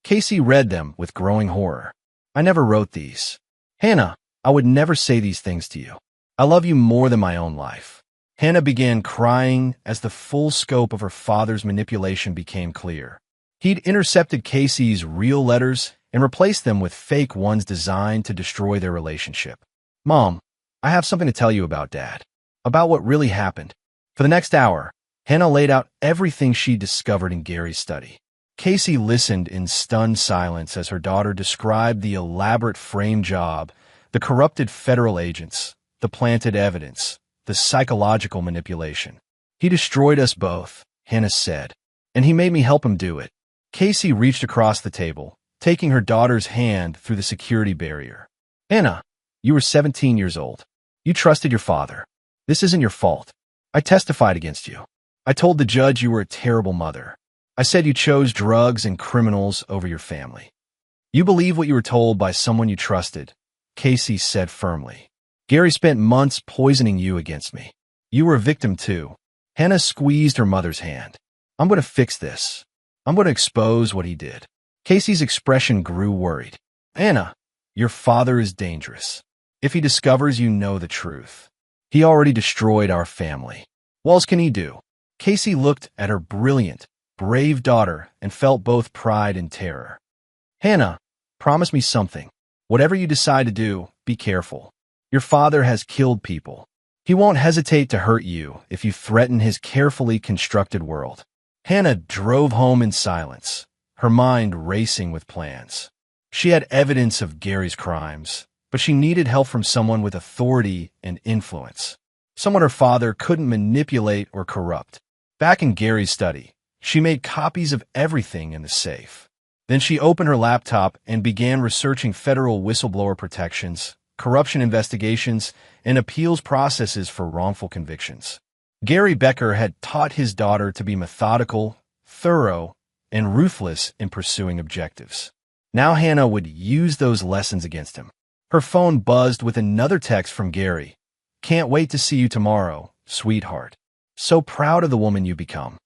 Casey read them with growing horror. I never wrote these. Hannah, I would never say these things to you. I love you more than my own life. Hannah began crying as the full scope of her father's manipulation became clear. He'd intercepted Casey's real letters and replaced them with fake ones designed to destroy their relationship. Mom, I have something to tell you about Dad, about what really happened. For the next hour, Hannah laid out everything she discovered in Gary's study. Casey listened in stunned silence as her daughter described the elaborate frame job, the corrupted federal agents, the planted evidence, the psychological manipulation. He destroyed us both, Hannah said, and he made me help him do it. Casey reached across the table, taking her daughter's hand through the security barrier. Hannah, you were 17 years old. You trusted your father. This isn't your fault. I testified against you. I told the judge you were a terrible mother. I said you chose drugs and criminals over your family. You believe what you were told by someone you trusted, Casey said firmly. Gary spent months poisoning you against me. You were a victim too. Hannah squeezed her mother's hand. I'm going to fix this. I'm going to expose what he did. Casey's expression grew worried. Hannah, your father is dangerous. If he discovers you know the truth, he already destroyed our family. What else can he do? Casey looked at her brilliant, brave daughter and felt both pride and terror. Hannah, promise me something. Whatever you decide to do, be careful. Your father has killed people. He won't hesitate to hurt you if you threaten his carefully constructed world. Hannah drove home in silence, her mind racing with plans. She had evidence of Gary's crimes, but she needed help from someone with authority and influence. Someone her father couldn't manipulate or corrupt. Back in Gary's study, she made copies of everything in the safe. Then she opened her laptop and began researching federal whistleblower protections, corruption investigations, and appeals processes for wrongful convictions. Gary Becker had taught his daughter to be methodical, thorough, and ruthless in pursuing objectives. Now Hannah would use those lessons against him. Her phone buzzed with another text from Gary. Can't wait to see you tomorrow, sweetheart. So proud of the woman you become.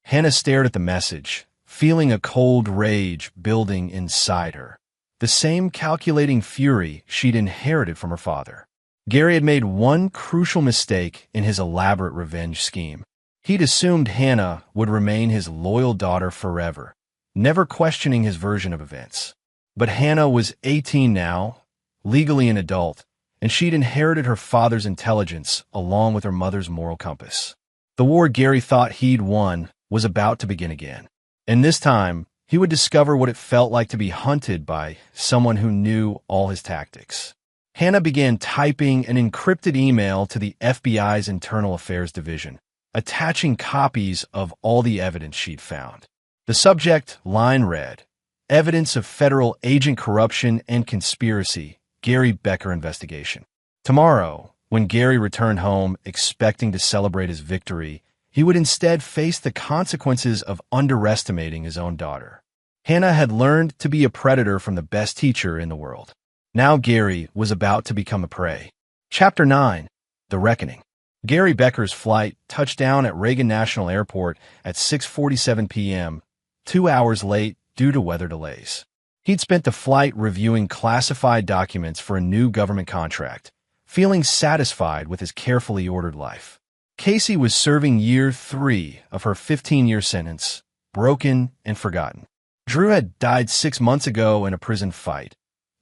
Hannah stared at the message, feeling a cold rage building inside her. The same calculating fury she'd inherited from her father. Gary had made one crucial mistake in his elaborate revenge scheme. He'd assumed Hannah would remain his loyal daughter forever, never questioning his version of events. But Hannah was 18 now, legally an adult, and she'd inherited her father's intelligence along with her mother's moral compass. The war Gary thought he'd won was about to begin again. And this time, he would discover what it felt like to be hunted by someone who knew all his tactics. Hannah began typing an encrypted email to the FBI's Internal Affairs Division, attaching copies of all the evidence she'd found. The subject line read, Evidence of federal agent corruption and conspiracy, Gary Becker investigation. Tomorrow, when Gary returned home expecting to celebrate his victory, he would instead face the consequences of underestimating his own daughter. Hannah had learned to be a predator from the best teacher in the world. Now Gary was about to become a prey. Chapter 9. The Reckoning. Gary Becker's flight touched down at Reagan National Airport at 6:47 p.m., 2 hours late due to weather delays. He'd spent the flight reviewing classified documents for a new government contract, feeling satisfied with his carefully ordered life. Casey was serving year 3 of her 15-year sentence, broken and forgotten. Drew had died 6 months ago in a prison fight,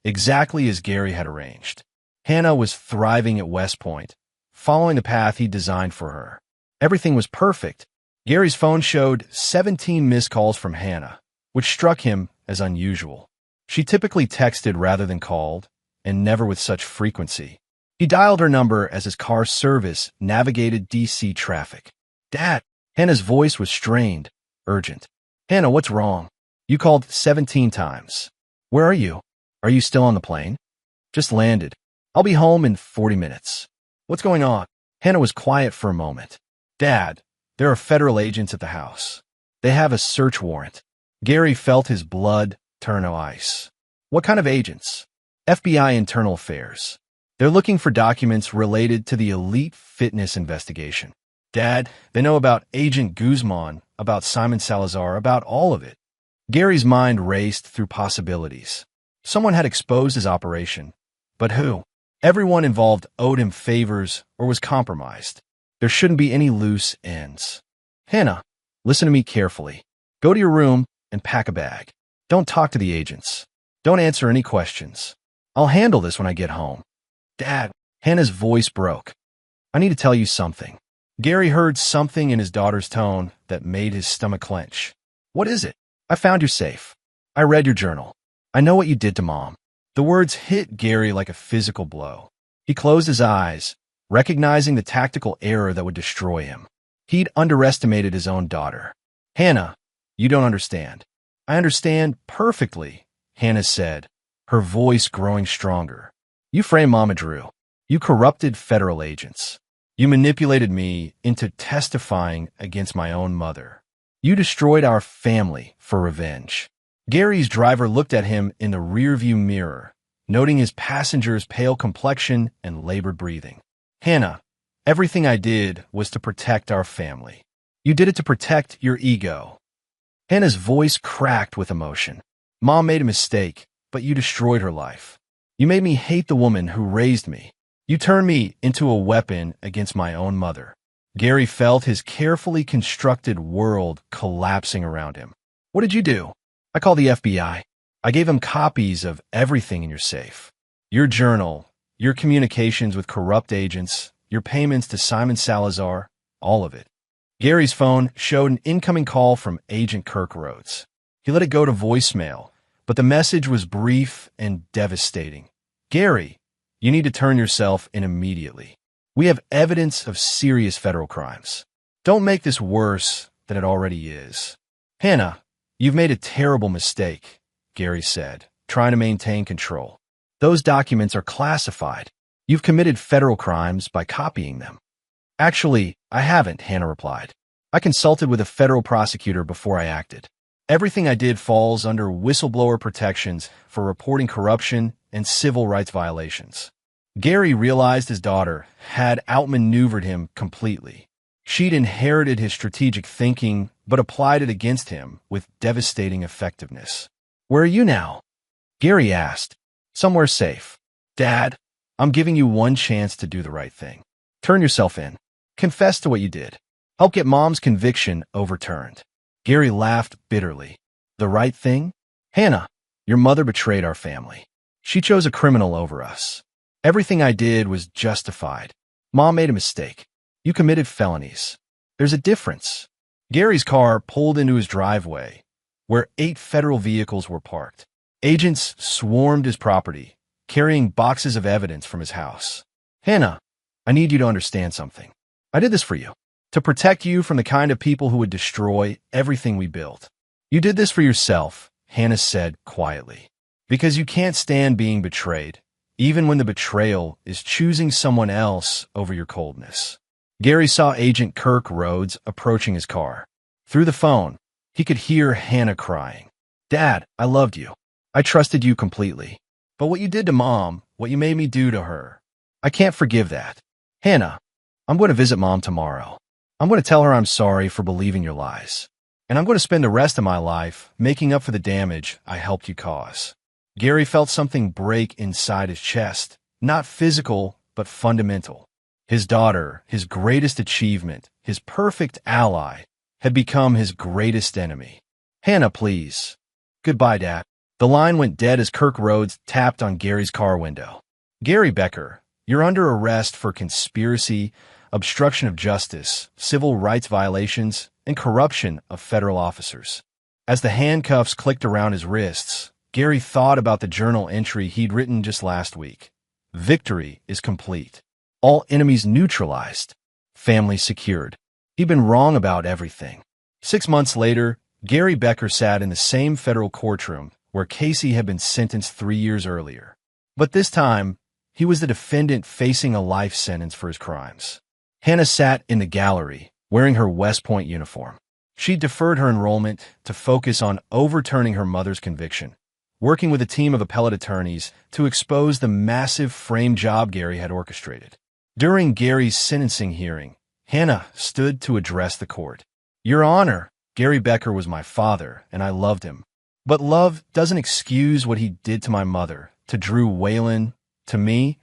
exactly as Gary had arranged. Hannah was thriving at West Point, following the path he'd designed for her. Everything was perfect. Gary's phone showed 17 missed calls from Hannah, which struck him as unusual. She typically texted rather than called, and never with such frequency. He dialed her number as his car's service navigated D.C. traffic. Dad! Hannah's voice was strained, urgent. Hannah, what's wrong? You called 17 times. Where are you? Are you still on the plane? Just landed. I'll be home in 40 minutes. What's going on? Hannah was quiet for a moment. Dad, there are federal agents at the house. They have a search warrant. Gary felt his blood turn to ice. What kind of agents? FBI Internal Affairs. They're looking for documents related to the elite fitness investigation. Dad, they know about Agent Guzman, about Simon Salazar, about all of it. Gary's mind raced through possibilities. Someone had exposed his operation. But who? Everyone involved owed him favors or was compromised. There shouldn't be any loose ends. Hannah, listen to me carefully. Go to your room and pack a bag. Don't talk to the agents. Don't answer any questions. I'll handle this when I get home. Dad, Hannah's voice broke. I need to tell you something. Gary heard something in his daughter's tone that made his stomach clench. What is it? I found your safe. I read your journal. I know what you did to Mom. The words hit Gary like a physical blow. He closed his eyes, recognizing the tactical error that would destroy him. He'd underestimated his own daughter. Hannah, you don't understand. I understand perfectly, Hannah said, her voice growing stronger. You framed Mama Drew. You corrupted federal agents. You manipulated me into testifying against my own mother. You destroyed our family for revenge. Gary's driver looked at him in the rearview mirror, noting his passenger's pale complexion and labored breathing. "Hannah, everything I did was to protect our family. You did it to protect your ego." Hannah's voice cracked with emotion. "Mom made a mistake, but you destroyed her life. You made me hate the woman who raised me. You turned me into a weapon against my own mother." Gary felt his carefully constructed world collapsing around him. "What did you do?" "I called the FBI. I gave them copies of everything in your safe. Your journal, your communications with corrupt agents, your payments to Simon Salazar, all of it." Gary's phone showed an incoming call from Agent Kirk Rhodes. He let it go to voicemail, but the message was brief and devastating. "Gary, you need to turn yourself in immediately. We have evidence of serious federal crimes. Don't make this worse than it already is." "Hannah, you've made a terrible mistake," Gary said, trying to maintain control. "Those documents are classified. You've committed federal crimes by copying them." "Actually, I haven't," Hannah replied. "I consulted with a federal prosecutor before I acted. Everything I did falls under whistleblower protections for reporting corruption and civil rights violations." Gary realized his daughter had outmaneuvered him completely. She'd inherited his strategic thinking, but applied it against him with devastating effectiveness. "Where are you now?" Gary asked. "Somewhere safe." "Dad, I'm giving you one chance to do the right thing. Turn yourself in. Confess to what you did. Help get Mom's conviction overturned." Gary laughed bitterly. "The right thing? Hannah, your mother betrayed our family. She chose a criminal over us. Everything I did was justified. Mom made a mistake. You committed felonies. There's a difference." Gary's car pulled into his driveway, where 8 federal vehicles were parked. Agents swarmed his property, carrying boxes of evidence from his house. "Hannah, I need you to understand something. I did this for you, to protect you from the kind of people who would destroy everything we built. You did this for yourself," Hannah said quietly, "because you can't stand being betrayed, even when the betrayal is choosing someone else over your coldness." Gary saw Agent Kirk Rhodes approaching his car. Through the phone, he could hear Hannah crying. "Dad, I loved you. I trusted you completely. But what you did to Mom, what you made me do to her, I can't forgive that. Hannah, I'm going to visit Mom tomorrow. I'm going to tell her I'm sorry for believing your lies. And I'm going to spend the rest of my life making up for the damage I helped you cause." Gary felt something break inside his chest, not physical, but fundamental. His daughter, his greatest achievement, his perfect ally, had become his greatest enemy. "Hannah, please." "Goodbye, Dad." The line went dead as Kirk Rhodes tapped on Gary's car window. "Gary Becker, you're under arrest for conspiracy, obstruction of justice, civil rights violations, and corruption of federal officers." As the handcuffs clicked around his wrists, Gary thought about the journal entry he'd written just last week. "Victory is complete. All enemies neutralized. Family secured." He'd been wrong about everything. 6 months later, Gary Becker sat in the same federal courtroom where Casey had been sentenced 3 years earlier. But this time, he was the defendant facing a life sentence for his crimes. Hannah sat in the gallery, wearing her West Point uniform. She deferred her enrollment to focus on overturning her mother's conviction, working with a team of appellate attorneys to expose the massive frame job Gary had orchestrated. During Gary's sentencing hearing, Hannah stood to address the court. "Your Honor, Gary Becker was my father, and I loved him. But love doesn't excuse what he did to my mother, to Drew Whalen, to me,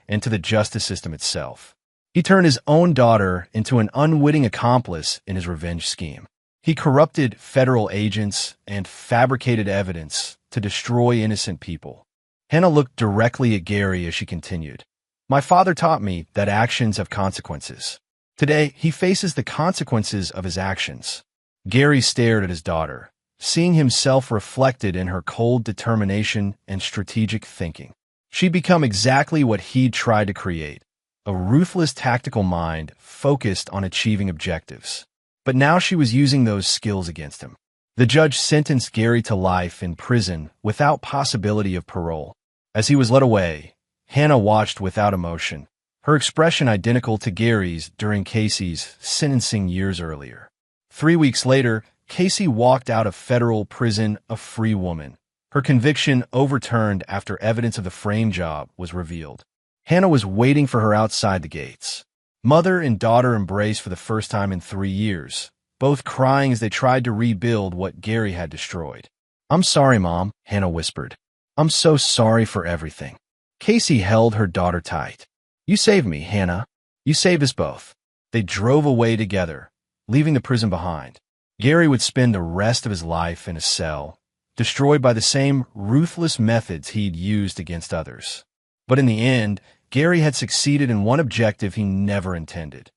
and to the justice system itself. He turned his own daughter into an unwitting accomplice in his revenge scheme. He corrupted federal agents and fabricated evidence to destroy innocent people." Hannah looked directly at Gary as she continued. "My father taught me that actions have consequences. Today, he faces the consequences of his actions." Gary stared at his daughter, seeing himself reflected in her cold determination and strategic thinking. She'd become exactly what he'd tried to create, a ruthless tactical mind focused on achieving objectives. But now she was using those skills against him. The judge sentenced Gary to life in prison without possibility of parole. As he was led away, Hannah watched without emotion, her expression identical to Gary's during Casey's sentencing years earlier. 3 weeks later, Casey walked out of federal prison a free woman, her Her conviction overturned after evidence of the frame job was revealed. Hannah was waiting for her outside the gates. Mother and daughter embraced for the first time in 3 years, both crying as they tried to rebuild what Gary had destroyed. "I'm sorry, Mom," Hannah whispered. "I'm so sorry for everything." Casey held her daughter tight. "You saved me, Hannah. You saved us both." They drove away together, leaving the prison behind. Gary would spend the rest of his life in a cell, destroyed by the same ruthless methods he'd used against others. But in the end, Gary had succeeded in one objective he never intended.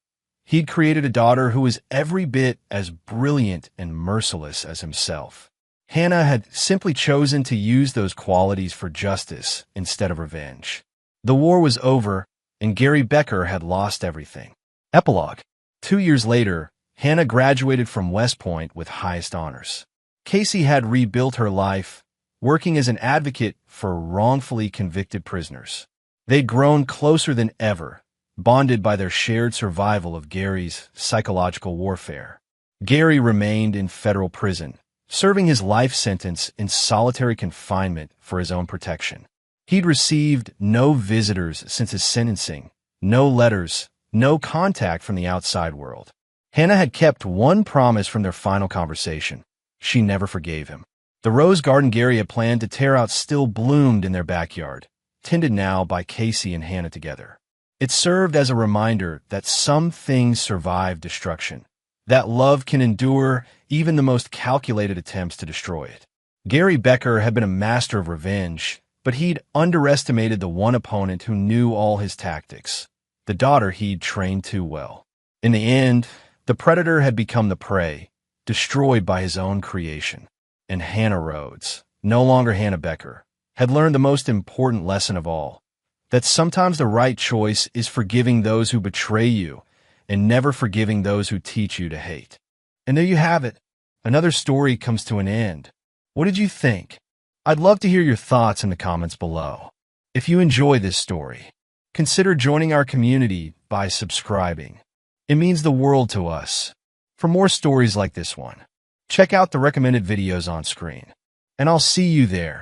He'd created a daughter who was every bit as brilliant and merciless as himself. Hannah had simply chosen to use those qualities for justice instead of revenge. The war was over, and Gary Becker had lost everything. Epilogue. 2 years later, Hannah graduated from West Point with highest honors. Casey had rebuilt her life, working as an advocate for wrongfully convicted prisoners. They'd grown closer than ever, bonded by their shared survival of Gary's psychological warfare. Gary remained in federal prison, serving his life sentence in solitary confinement for his own protection. He'd received no visitors since his sentencing, no letters, no contact from the outside world. Hannah had kept one promise from their final conversation. She never forgave him. The rose garden Gary had planned to tear out still bloomed in their backyard, tended now by Casey and Hannah together. It served as a reminder that some things survive destruction, that love can endure even the most calculated attempts to destroy it. Gary Becker had been a master of revenge, but he'd underestimated the one opponent who knew all his tactics, the daughter he'd trained too well. In the end, the predator had become the prey, destroyed by his own creation. And Hannah Rhodes, no longer Hannah Becker, had learned the most important lesson of all, that sometimes the right choice is forgiving those who betray you and never forgiving those who teach you to hate. And there you have it. Another story comes to an end. What did you think? I'd love to hear your thoughts in the comments below. If you enjoy this story, consider joining our community by subscribing. It means the world to us. For more stories like this one, check out the recommended videos on screen, and I'll see you there.